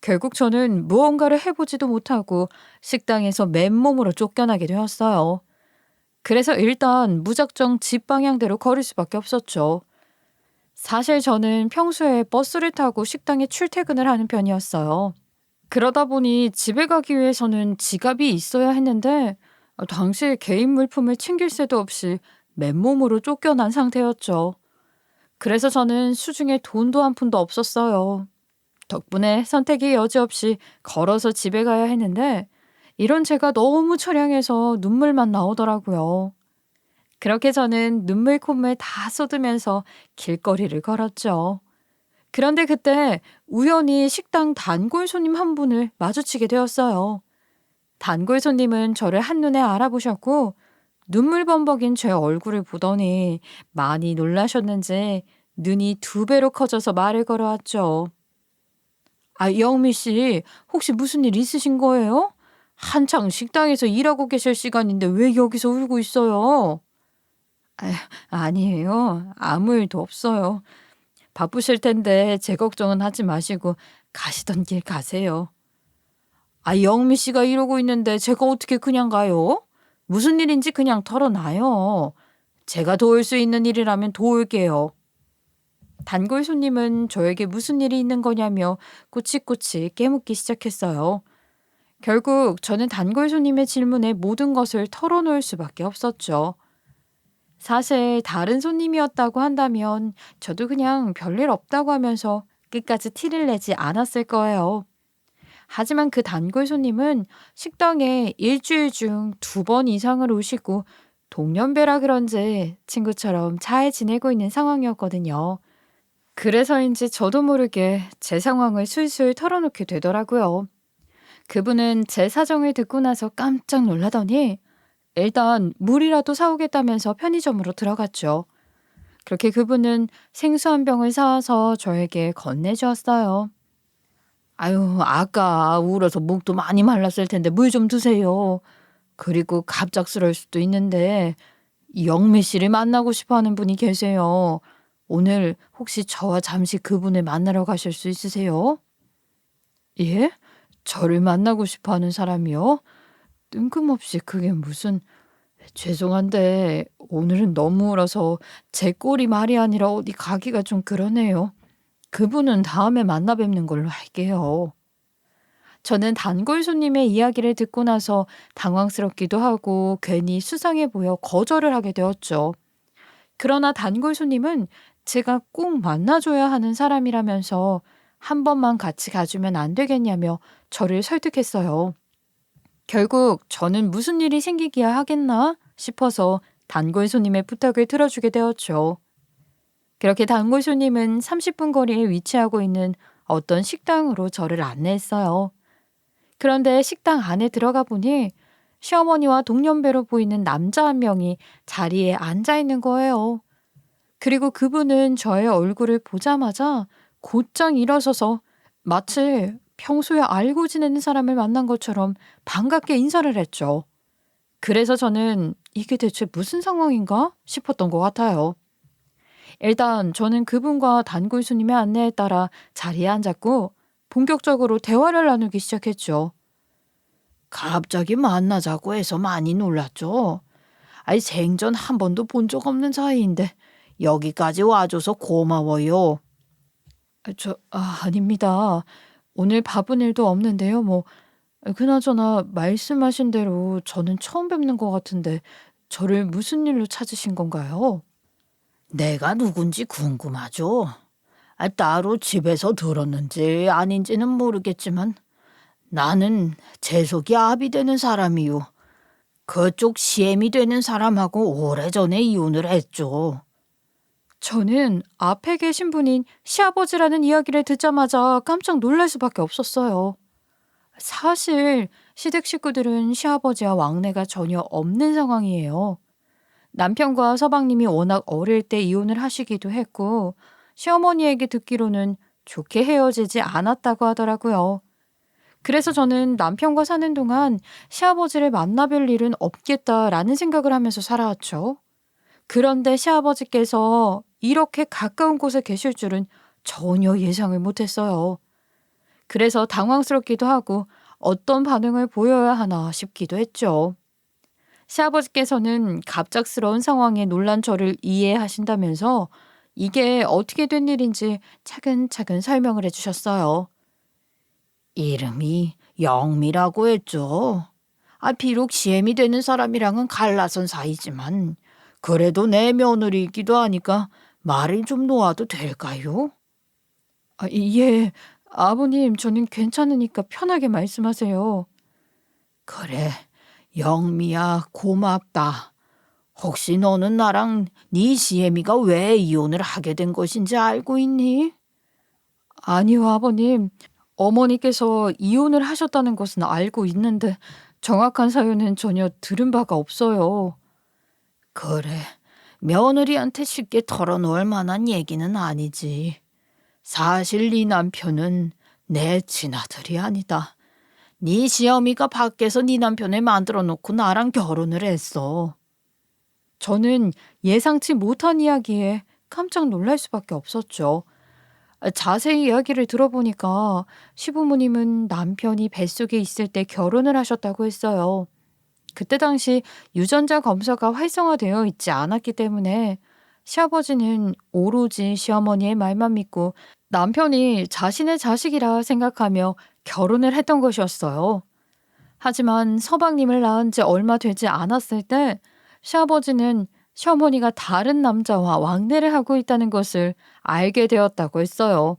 결국 저는 무언가를 해보지도 못하고 식당에서 맨몸으로 쫓겨나게 되었어요. 그래서 일단 무작정 집 방향대로 걸을 수밖에 없었죠. 사실 저는 평소에 버스를 타고 식당에 출퇴근을 하는 편이었어요. 그러다 보니 집에 가기 위해서는 지갑이 있어야 했는데 당시 개인 물품을 챙길 새도 없이 맨몸으로 쫓겨난 상태였죠. 그래서 저는 수중에 돈도 한 푼도 없었어요. 덕분에 선택의 여지 없이 걸어서 집에 가야 했는데 이런 제가 너무 처량해서 눈물만 나오더라고요. 그렇게 저는 눈물 콧물 다 쏟으면서 길거리를 걸었죠. 그런데 그때 우연히 식당 단골 손님 한 분을 마주치게 되었어요. 단골 손님은 저를 한눈에 알아보셨고 눈물 범벅인 제 얼굴을 보더니 많이 놀라셨는지 눈이 2배로 커져서 말을 걸어왔죠. 영미 씨, 혹시 무슨 일 있으신 거예요? 한창 식당에서 일하고 계실 시간인데 왜 여기서 울고 있어요? 아니에요. 아무 일도 없어요. 바쁘실 텐데 제 걱정은 하지 마시고 가시던 길 가세요. 영미 씨가 이러고 있는데 제가 어떻게 그냥 가요? 무슨 일인지 그냥 털어놔요. 제가 도울 수 있는 일이라면 도울게요. 단골 손님은 저에게 무슨 일이 있는 거냐며 꼬치꼬치 깨묻기 시작했어요. 결국 저는 단골 손님의 질문에 모든 것을 털어놓을 수밖에 없었죠. 사실 다른 손님이었다고 한다면 저도 그냥 별일 없다고 하면서 끝까지 티를 내지 않았을 거예요. 하지만 그 단골 손님은 식당에 일주일 중 2번 이상을 오시고 동년배라 그런지 친구처럼 잘 지내고 있는 상황이었거든요. 그래서인지 저도 모르게 제 상황을 술술 털어놓게 되더라고요. 그분은 제 사정을 듣고 나서 깜짝 놀라더니 일단 물이라도 사오겠다면서 편의점으로 들어갔죠. 그렇게 그분은 생수 한 병을 사와서 저에게 건네주었어요. 아까 울어서 목도 많이 말랐을 텐데 물 좀 드세요. 그리고 갑작스러울 수도 있는데 영미 씨를 만나고 싶어 하는 분이 계세요. 오늘 혹시 저와 잠시 그분을 만나러 가실 수 있으세요? 예? 저를 만나고 싶어 하는 사람이요? 뜬금없이 그게 무슨... 죄송한데 오늘은 너무 울어서 제 꼴이 말이 아니라 어디 가기가 좀 그러네요. 그분은 다음에 만나 뵙는 걸로 할게요. 저는 단골 손님의 이야기를 듣고 나서 당황스럽기도 하고 괜히 수상해 보여 거절을 하게 되었죠. 그러나 단골 손님은 제가 꼭 만나줘야 하는 사람이라면서 한 번만 같이 가주면 안 되겠냐며 저를 설득했어요. 결국 저는 무슨 일이 생기기야 하겠나 싶어서 단골 손님의 부탁을 들어주게 되었죠. 그렇게 단골 손님은 30분 거리에 위치하고 있는 어떤 식당으로 저를 안내했어요. 그런데 식당 안에 들어가 보니 시어머니와 동년배로 보이는 남자 한 명이 자리에 앉아 있는 거예요. 그리고 그분은 저의 얼굴을 보자마자 곧장 일어서서 마치 평소에 알고 지내는 사람을 만난 것처럼 반갑게 인사를 했죠. 그래서 저는 이게 대체 무슨 상황인가 싶었던 것 같아요. 일단 저는 그분과 단골 손님의 안내에 따라 자리에 앉았고 본격적으로 대화를 나누기 시작했죠. 갑자기 만나자고 해서 많이 놀랐죠. 아니 생전 한 번도 본 적 없는 사이인데 여기까지 와줘서 고마워요. 아닙니다. 오늘 바쁜 일도 없는데요. 그나저나 말씀하신 대로 저는 처음 뵙는 것 같은데 저를 무슨 일로 찾으신 건가요? 내가 누군지 궁금하죠. 따로 집에서 들었는지 아닌지는 모르겠지만 나는 재속이 압이 되는 사람이요. 그쪽 시엠이 되는 사람하고 오래전에 이혼을 했죠. 저는 앞에 계신 분인 시아버지라는 이야기를 듣자마자 깜짝 놀랄 수밖에 없었어요. 사실 시댁 식구들은 시아버지와 왕래가 전혀 없는 상황이에요. 남편과 서방님이 워낙 어릴 때 이혼을 하시기도 했고 시어머니에게 듣기로는 좋게 헤어지지 않았다고 하더라고요. 그래서 저는 남편과 사는 동안 시아버지를 만나뵐 일은 없겠다라는 생각을 하면서 살아왔죠. 그런데 시아버지께서 이렇게 가까운 곳에 계실 줄은 전혀 예상을 못했어요. 그래서 당황스럽기도 하고 어떤 반응을 보여야 하나 싶기도 했죠. 시아버지께서는 갑작스러운 상황에 놀란 저를 이해하신다면서 이게 어떻게 된 일인지 차근차근 설명을 해주셨어요. 이름이 영미라고 했죠. 비록 시엠이 되는 사람이랑은 갈라선 사이지만 그래도 내 며느리이기도 하니까 말을 좀 놓아도 될까요? 예. 아버님, 저는 괜찮으니까 편하게 말씀하세요. 그래, 영미야, 고맙다. 혹시 너는 나랑 네 시애미가 왜 이혼을 하게 된 것인지 알고 있니? 아니요, 아버님. 어머니께서 이혼을 하셨다는 것은 알고 있는데 정확한 사유는 전혀 들은 바가 없어요. 그래, 며느리한테 쉽게 털어놓을 만한 얘기는 아니지. 사실 네 남편은 내 친아들이 아니다. 네 시어미가 밖에서 네 남편을 만들어 놓고 나랑 결혼을 했어. 저는 예상치 못한 이야기에 깜짝 놀랄 수밖에 없었죠. 자세히 이야기를 들어보니까 시부모님은 남편이 뱃속에 있을 때 결혼을 하셨다고 했어요. 그때 당시 유전자 검사가 활성화되어 있지 않았기 때문에 시아버지는 오로지 시어머니의 말만 믿고 남편이 자신의 자식이라 생각하며 결혼을 했던 것이었어요. 하지만 서방님을 낳은 지 얼마 되지 않았을 때 시아버지는 시어머니가 다른 남자와 왕래를 하고 있다는 것을 알게 되었다고 했어요.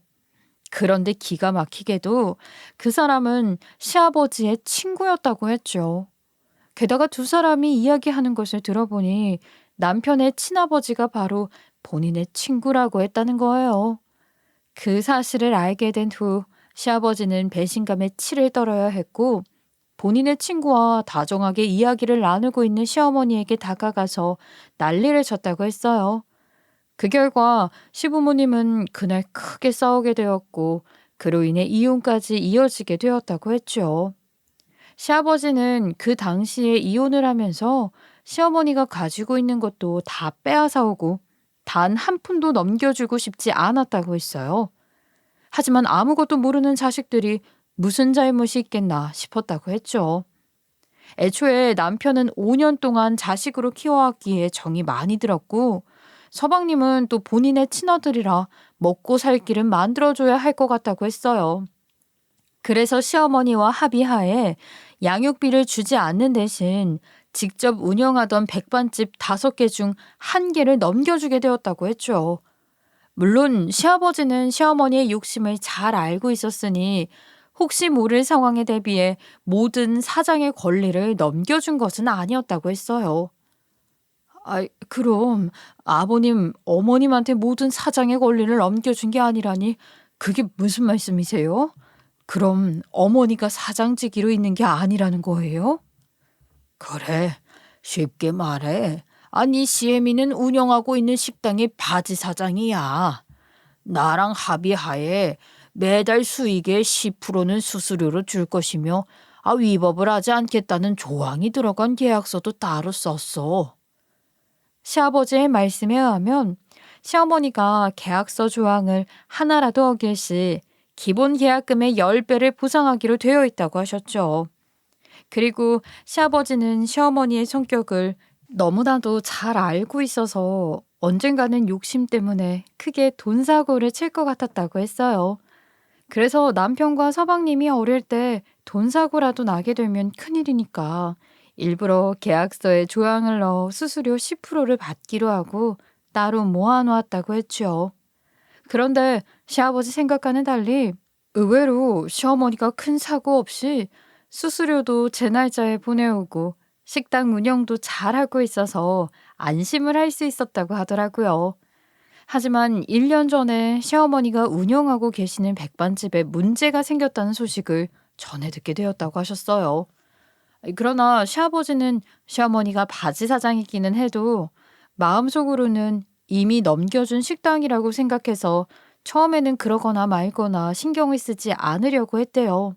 그런데 기가 막히게도 그 사람은 시아버지의 친구였다고 했죠. 게다가 두 사람이 이야기하는 것을 들어보니 남편의 친아버지가 바로 본인의 친구라고 했다는 거예요. 그 사실을 알게 된 후 시아버지는 배신감에 치를 떨어야 했고 본인의 친구와 다정하게 이야기를 나누고 있는 시어머니에게 다가가서 난리를 쳤다고 했어요. 그 결과 시부모님은 그날 크게 싸우게 되었고 그로 인해 이혼까지 이어지게 되었다고 했죠. 시아버지는 그 당시에 이혼을 하면서 시어머니가 가지고 있는 것도 다 빼앗아오고 단 한 푼도 넘겨주고 싶지 않았다고 했어요. 하지만 아무것도 모르는 자식들이 무슨 잘못이 있겠나 싶었다고 했죠. 애초에 남편은 5년 동안 자식으로 키워왔기에 정이 많이 들었고 서방님은 또 본인의 친아들이라 먹고 살 길은 만들어줘야 할 것 같다고 했어요. 그래서 시어머니와 합의하에 양육비를 주지 않는 대신 직접 운영하던 백반집 5개 중 1개를 넘겨주게 되었다고 했죠. 물론 시아버지는 시어머니의 욕심을 잘 알고 있었으니 혹시 모를 상황에 대비해 모든 사장의 권리를 넘겨준 것은 아니었다고 했어요. 그럼 아버님, 어머님한테 모든 사장의 권리를 넘겨준 게 아니라니 그게 무슨 말씀이세요? 그럼 어머니가 사장직위로 있는 게 아니라는 거예요? 그래, 쉽게 말해. 아니, 시애미는 운영하고 있는 식당의 바지 사장이야. 나랑 합의하에 매달 수익의 10%는 수수료로 줄 것이며 위법을 하지 않겠다는 조항이 들어간 계약서도 따로 썼어. 시아버지의 말씀에 의하면 시어머니가 계약서 조항을 하나라도 어길 시 기본 계약금의 10배를 보상하기로 되어 있다고 하셨죠. 그리고 시아버지는 시어머니의 성격을 너무나도 잘 알고 있어서 언젠가는 욕심 때문에 크게 돈 사고를 칠 것 같았다고 했어요. 그래서 남편과 서방님이 어릴 때 돈 사고라도 나게 되면 큰일이니까 일부러 계약서에 조항을 넣어 수수료 10%를 받기로 하고 따로 모아놓았다고 했죠. 그런데 시아버지 생각과는 달리 의외로 시어머니가 큰 사고 없이 수수료도 제 날짜에 보내오고 식당 운영도 잘하고 있어서 안심을 할 수 있었다고 하더라고요. 하지만 1년 전에 시어머니가 운영하고 계시는 백반집에 문제가 생겼다는 소식을 전해 듣게 되었다고 하셨어요. 그러나 시아버지는 시어머니가 바지 사장이기는 해도 마음속으로는 이미 넘겨준 식당이라고 생각해서 처음에는 그러거나 말거나 신경을 쓰지 않으려고 했대요.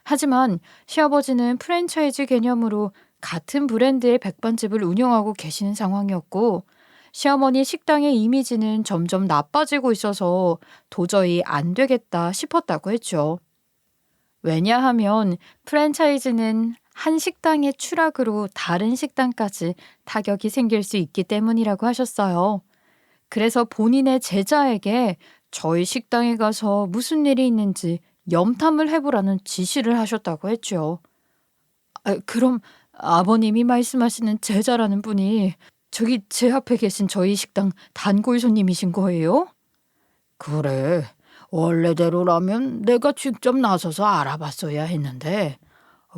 하지만 시아버지는 프랜차이즈 개념으로 같은 브랜드의 백반집을 운영하고 계시는 상황이었고 시어머니 식당의 이미지는 점점 나빠지고 있어서 도저히 안 되겠다 싶었다고 했죠. 왜냐하면 프랜차이즈는 한 식당의 추락으로 다른 식당까지 타격이 생길 수 있기 때문이라고 하셨어요. 그래서 본인의 제자에게 저희 식당에 가서 무슨 일이 있는지 염탐을 해보라는 지시를 하셨다고 했죠. 그럼 아버님이 말씀하시는 제자라는 분이 저기 제 앞에 계신 저희 식당 단골 손님이신 거예요? 그래. 원래대로라면 내가 직접 나서서 알아봤어야 했는데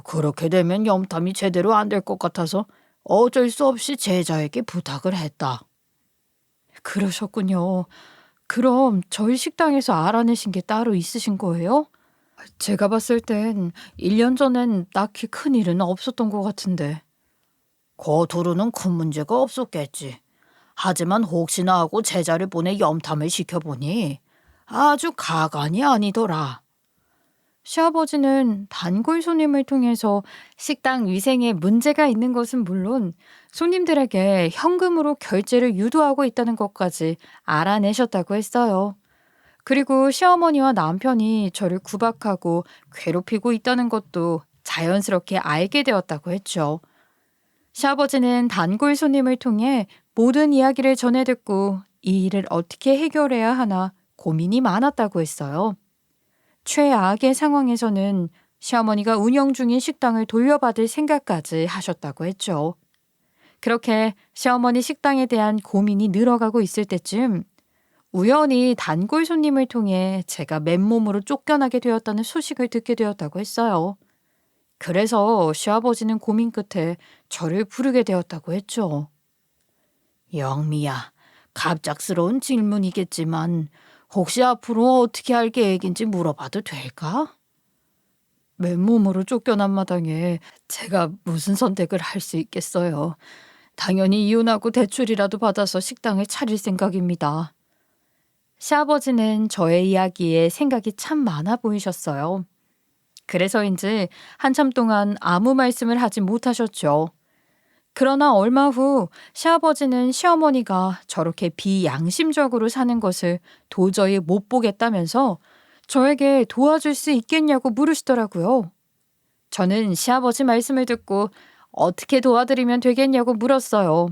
그렇게 되면 염탐이 제대로 안 될 것 같아서 어쩔 수 없이 제자에게 부탁을 했다. 그러셨군요. 그럼 저희 식당에서 알아내신 게 따로 있으신 거예요? 제가 봤을 땐 1년 전엔 딱히 큰 일은 없었던 것 같은데. 겉으로는 큰 문제가 없었겠지. 하지만 혹시나 하고 제자를 보내 염탐을 시켜보니 아주 가관이 아니더라. 시아버지는 단골 손님을 통해서 식당 위생에 문제가 있는 것은 물론 손님들에게 현금으로 결제를 유도하고 있다는 것까지 알아내셨다고 했어요. 그리고 시어머니와 남편이 저를 구박하고 괴롭히고 있다는 것도 자연스럽게 알게 되었다고 했죠. 시아버지는 단골 손님을 통해 모든 이야기를 전해 듣고 이 일을 어떻게 해결해야 하나 고민이 많았다고 했어요. 최악의 상황에서는 시어머니가 운영 중인 식당을 돌려받을 생각까지 하셨다고 했죠. 그렇게 시어머니 식당에 대한 고민이 늘어가고 있을 때쯤 우연히 단골 손님을 통해 제가 맨몸으로 쫓겨나게 되었다는 소식을 듣게 되었다고 했어요. 그래서 시아버지는 고민 끝에 저를 부르게 되었다고 했죠. 영미야, 갑작스러운 질문이겠지만 혹시 앞으로 어떻게 할 계획인지 물어봐도 될까? 맨몸으로 쫓겨난 마당에 제가 무슨 선택을 할 수 있겠어요. 당연히 이혼하고 대출이라도 받아서 식당을 차릴 생각입니다. 시아버지는 저의 이야기에 생각이 참 많아 보이셨어요. 그래서인지 한참 동안 아무 말씀을 하지 못하셨죠. 그러나 얼마 후 시아버지는 시어머니가 저렇게 비양심적으로 사는 것을 도저히 못 보겠다면서 저에게 도와줄 수 있겠냐고 물으시더라고요. 저는 시아버지 말씀을 듣고 어떻게 도와드리면 되겠냐고 물었어요.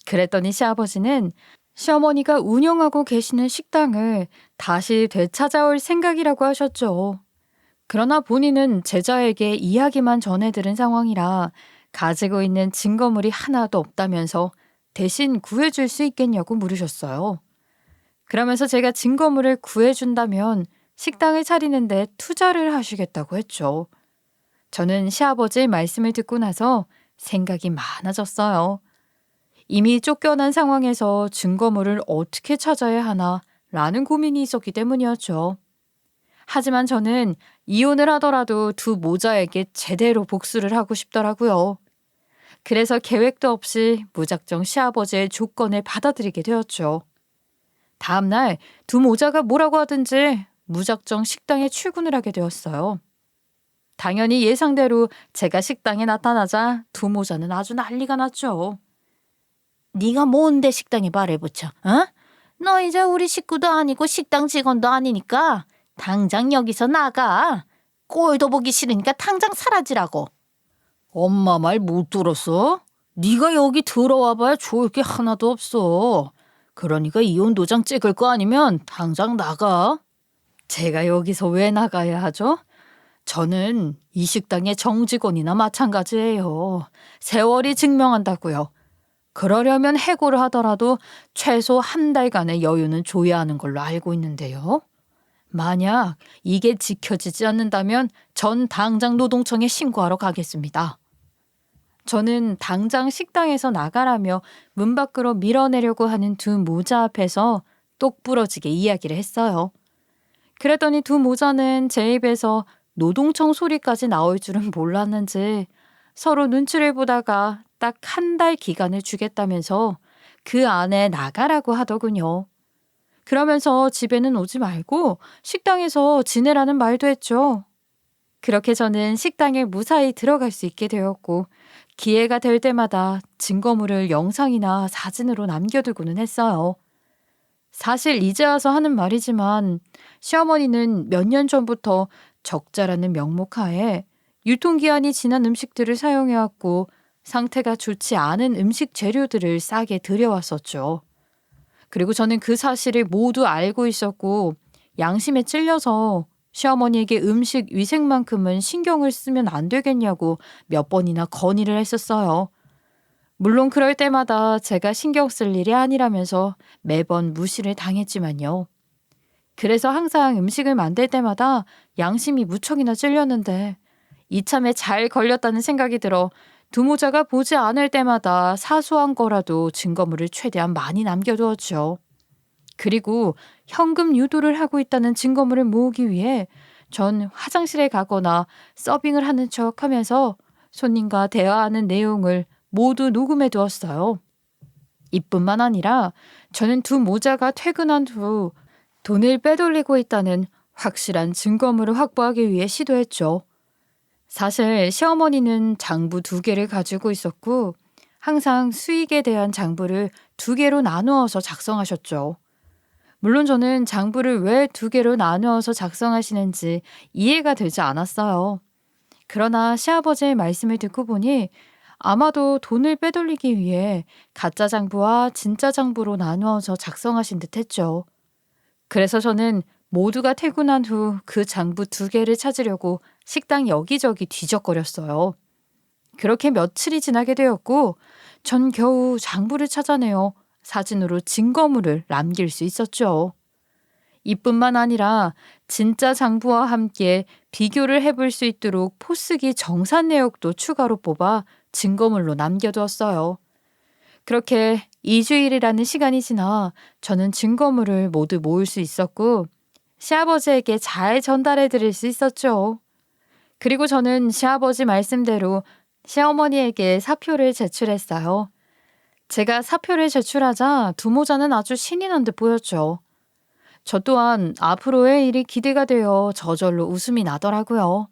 그랬더니 시아버지는 시어머니가 운영하고 계시는 식당을 다시 되찾아올 생각이라고 하셨죠. 그러나 본인은 제자에게 이야기만 전해 들은 상황이라 가지고 있는 증거물이 하나도 없다면서 대신 구해줄 수 있겠냐고 물으셨어요. 그러면서 제가 증거물을 구해준다면 식당을 차리는데 투자를 하시겠다고 했죠. 저는 시아버지의 말씀을 듣고 나서 생각이 많아졌어요. 이미 쫓겨난 상황에서 증거물을 어떻게 찾아야 하나 라는 고민이 있었기 때문이었죠. 하지만 저는 이혼을 하더라도 두 모자에게 제대로 복수를 하고 싶더라고요. 그래서 계획도 없이 무작정 시아버지의 조건을 받아들이게 되었죠. 다음날 두 모자가 뭐라고 하든지 무작정 식당에 출근을 하게 되었어요. 당연히 예상대로 제가 식당에 나타나자 두 모자는 아주 난리가 났죠. 네가 뭔데 식당에 발을 붙여? 어? 너 이제 우리 식구도 아니고 식당 직원도 아니니까 당장 여기서 나가. 꼴도 보기 싫으니까 당장 사라지라고. 엄마 말 못 들었어? 네가 여기 들어와봐야 좋을 게 하나도 없어. 그러니까 이혼 도장 찍을 거 아니면 당장 나가. 제가 여기서 왜 나가야 하죠? 저는 이 식당의 정직원이나 마찬가지예요. 세월이 증명한다고요. 그러려면 해고를 하더라도 최소 한 달간의 여유는 줘야 하는 걸로 알고 있는데요. 만약 이게 지켜지지 않는다면 전 당장 노동청에 신고하러 가겠습니다. 저는 당장 식당에서 나가라며 문 밖으로 밀어내려고 하는 두 모자 앞에서 똑부러지게 이야기를 했어요. 그랬더니 두 모자는 제 입에서 노동청 소리까지 나올 줄은 몰랐는지 서로 눈치를 보다가 딱 한 달 기간을 주겠다면서 그 안에 나가라고 하더군요. 그러면서 집에는 오지 말고 식당에서 지내라는 말도 했죠. 그렇게 저는 식당에 무사히 들어갈 수 있게 되었고 기회가 될 때마다 증거물을 영상이나 사진으로 남겨두고는 했어요. 사실 이제 와서 하는 말이지만 시어머니는 몇 년 전부터 적자라는 명목하에 유통기한이 지난 음식들을 사용해왔고 상태가 좋지 않은 음식 재료들을 싸게 들여왔었죠. 그리고 저는 그 사실을 모두 알고 있었고 양심에 찔려서 시어머니에게 음식 위생만큼은 신경을 쓰면 안 되겠냐고 몇 번이나 건의를 했었어요. 물론 그럴 때마다 제가 신경 쓸 일이 아니라면서 매번 무시를 당했지만요. 그래서 항상 음식을 만들 때마다 양심이 무척이나 찔렸는데 이참에 잘 걸렸다는 생각이 들어 두 모자가 보지 않을 때마다 사소한 거라도 증거물을 최대한 많이 남겨두었죠. 그리고 현금 유도를 하고 있다는 증거물을 모으기 위해 전 화장실에 가거나 서빙을 하는 척 하면서 손님과 대화하는 내용을 모두 녹음해 두었어요. 이뿐만 아니라 저는 두 모자가 퇴근한 후 돈을 빼돌리고 있다는 확실한 증거물을 확보하기 위해 시도했죠. 사실 시어머니는 장부 2개를 가지고 있었고 항상 수익에 대한 장부를 2개로 나누어서 작성하셨죠. 물론 저는 장부를 왜 2개로 나누어서 작성하시는지 이해가 되지 않았어요. 그러나 시아버지의 말씀을 듣고 보니 아마도 돈을 빼돌리기 위해 가짜 장부와 진짜 장부로 나누어서 작성하신 듯 했죠. 그래서 저는 모두가 퇴근한 후 그 장부 2개를 찾으려고 식당 여기저기 뒤적거렸어요. 그렇게 며칠이 지나게 되었고 전 겨우 장부를 찾아내어 사진으로 증거물을 남길 수 있었죠. 이뿐만 아니라 진짜 장부와 함께 비교를 해볼 수 있도록 포스기 정산 내역도 추가로 뽑아 증거물로 남겨두었어요. 그렇게 2주일이라는 시간이 지나 저는 증거물을 모두 모을 수 있었고 시아버지에게 잘 전달해 드릴 수 있었죠. 그리고 저는 시아버지 말씀대로 시어머니에게 사표를 제출했어요. 제가 사표를 제출하자 두 모자는 아주 신이 난 듯 보였죠. 저 또한 앞으로의 일이 기대가 되어 저절로 웃음이 나더라고요.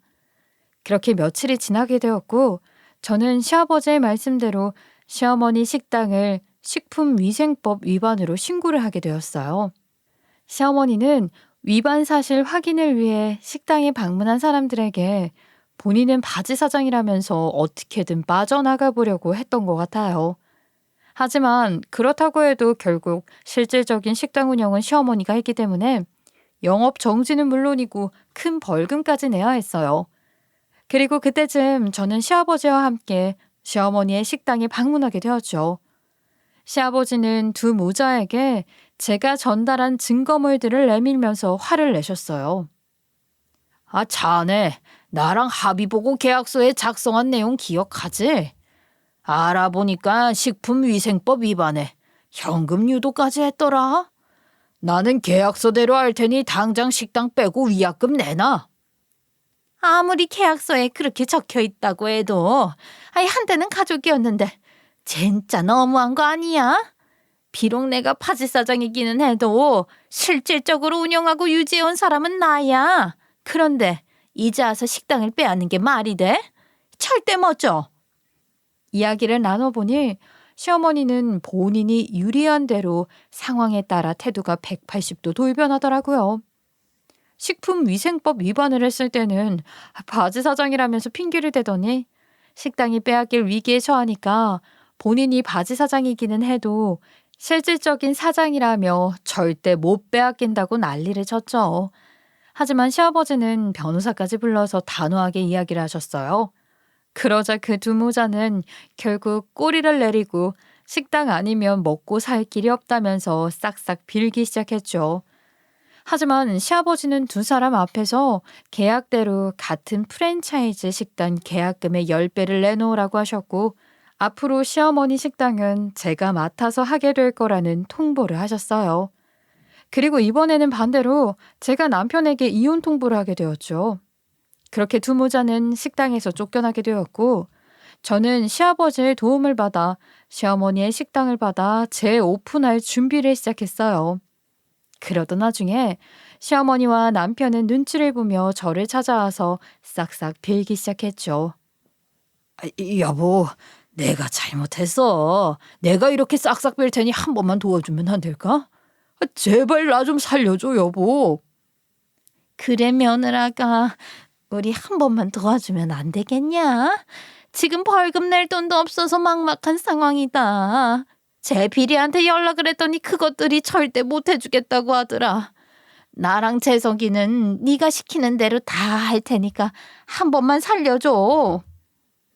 그렇게 며칠이 지나게 되었고 저는 시아버지의 말씀대로 시어머니 식당을 식품위생법 위반으로 신고를 하게 되었어요. 시어머니는 위반 사실 확인을 위해 식당에 방문한 사람들에게 본인은 바지 사장이라면서 어떻게든 빠져나가 보려고 했던 것 같아요. 하지만 그렇다고 해도 결국 실질적인 식당 운영은 시어머니가 했기 때문에 영업 정지는 물론이고 큰 벌금까지 내야 했어요. 그리고 그때쯤 저는 시아버지와 함께 시어머니의 식당에 방문하게 되었죠. 시아버지는 두 모자에게 제가 전달한 증거물들을 내밀면서 화를 내셨어요. 아, 자네 나랑 합의 보고 계약서에 작성한 내용 기억하지? 알아보니까 식품위생법 위반에 현금 유도까지 했더라. 나는 계약서대로 할 테니 당장 식당 빼고 위약금 내놔. 아무리 계약서에 그렇게 적혀 있다고 해도 한때는 가족이었는데 진짜 너무한 거 아니야? 비록 내가 바지 사장이기는 해도 실질적으로 운영하고 유지해온 사람은 나야. 그런데 이제 와서 식당을 빼앗는 게 말이 돼? 절대 멋져. 이야기를 나눠보니 시어머니는 본인이 유리한 대로 상황에 따라 태도가 180도 돌변하더라고요. 식품위생법 위반을 했을 때는 바지 사장이라면서 핑계를 대더니 식당이 빼앗길 위기에 처하니까 본인이 바지 사장이기는 해도 실질적인 사장이라며 절대 못 빼앗긴다고 난리를 쳤죠. 하지만 시아버지는 변호사까지 불러서 단호하게 이야기를 하셨어요. 그러자 그 두 모자는 결국 꼬리를 내리고 식당 아니면 먹고 살 길이 없다면서 싹싹 빌기 시작했죠. 하지만 시아버지는 두 사람 앞에서 계약대로 같은 프랜차이즈 식당 계약금의 10배를 내놓으라고 하셨고 앞으로 시어머니 식당은 제가 맡아서 하게 될 거라는 통보를 하셨어요. 그리고 이번에는 반대로 제가 남편에게 이혼 통보를 하게 되었죠. 그렇게 두 모자는 식당에서 쫓겨나게 되었고 저는 시아버지의 도움을 받아 시어머니의 식당을 받아 재오픈할 준비를 시작했어요. 그러던 와중에 시어머니와 남편은 눈치를 보며 저를 찾아와서 싹싹 빌기 시작했죠. 여보, 내가 잘못했어. 내가 이렇게 싹싹 빌 테니 한 번만 도와주면 안 될까? 제발 나 좀 살려줘, 여보. 그래 며느라가 우리 한 번만 도와주면 안 되겠냐? 지금 벌금 낼 돈도 없어서 막막한 상황이다. 제 비리한테 연락을 했더니 그것들이 절대 못 해주겠다고 하더라. 나랑 재석이는 네가 시키는 대로 다 할 테니까 한 번만 살려줘.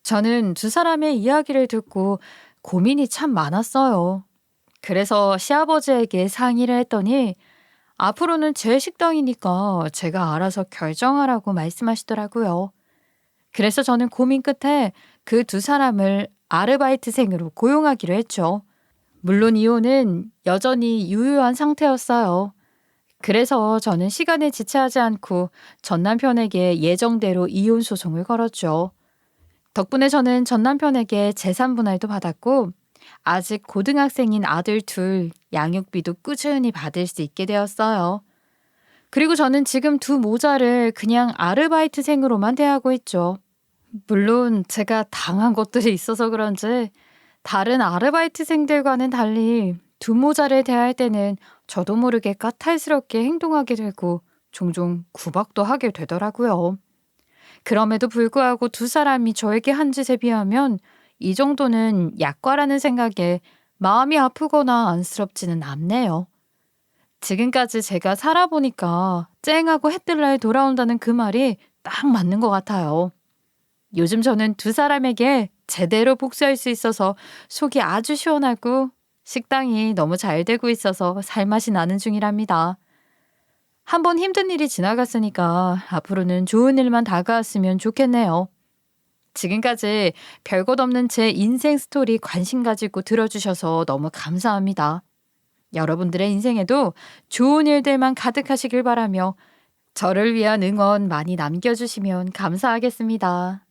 저는 두 사람의 이야기를 듣고 고민이 참 많았어요. 그래서 시아버지에게 상의를 했더니 앞으로는 제 식당이니까 제가 알아서 결정하라고 말씀하시더라고요. 그래서 저는 고민 끝에 그 두 사람을 아르바이트생으로 고용하기로 했죠. 물론 이혼은 여전히 유효한 상태였어요. 그래서 저는 시간을 지체하지 않고 전 남편에게 예정대로 이혼 소송을 걸었죠. 덕분에 저는 전 남편에게 재산 분할도 받았고 아직 고등학생인 아들 둘 양육비도 꾸준히 받을 수 있게 되었어요. 그리고 저는 지금 두 모자를 그냥 아르바이트생으로만 대하고 있죠. 물론 제가 당한 것들이 있어서 그런지 다른 아르바이트생들과는 달리 두 모자를 대할 때는 저도 모르게 까탈스럽게 행동하게 되고 종종 구박도 하게 되더라고요. 그럼에도 불구하고 두 사람이 저에게 한 짓에 비하면 이 정도는 약과라는 생각에 마음이 아프거나 안쓰럽지는 않네요. 지금까지 제가 살아보니까 쨍하고 해뜰 돌아온다는 그 말이 딱 맞는 것 같아요. 요즘 저는 두 사람에게 제대로 복수할 수 있어서 속이 아주 시원하고 식당이 너무 잘 되고 있어서 살맛이 나는 중이랍니다. 한번 힘든 일이 지나갔으니까 앞으로는 좋은 일만 다가왔으면 좋겠네요. 지금까지 별것 없는 제 인생 스토리 관심 가지고 들어주셔서 너무 감사합니다. 여러분들의 인생에도 좋은 일들만 가득하시길 바라며 저를 위한 응원 많이 남겨주시면 감사하겠습니다.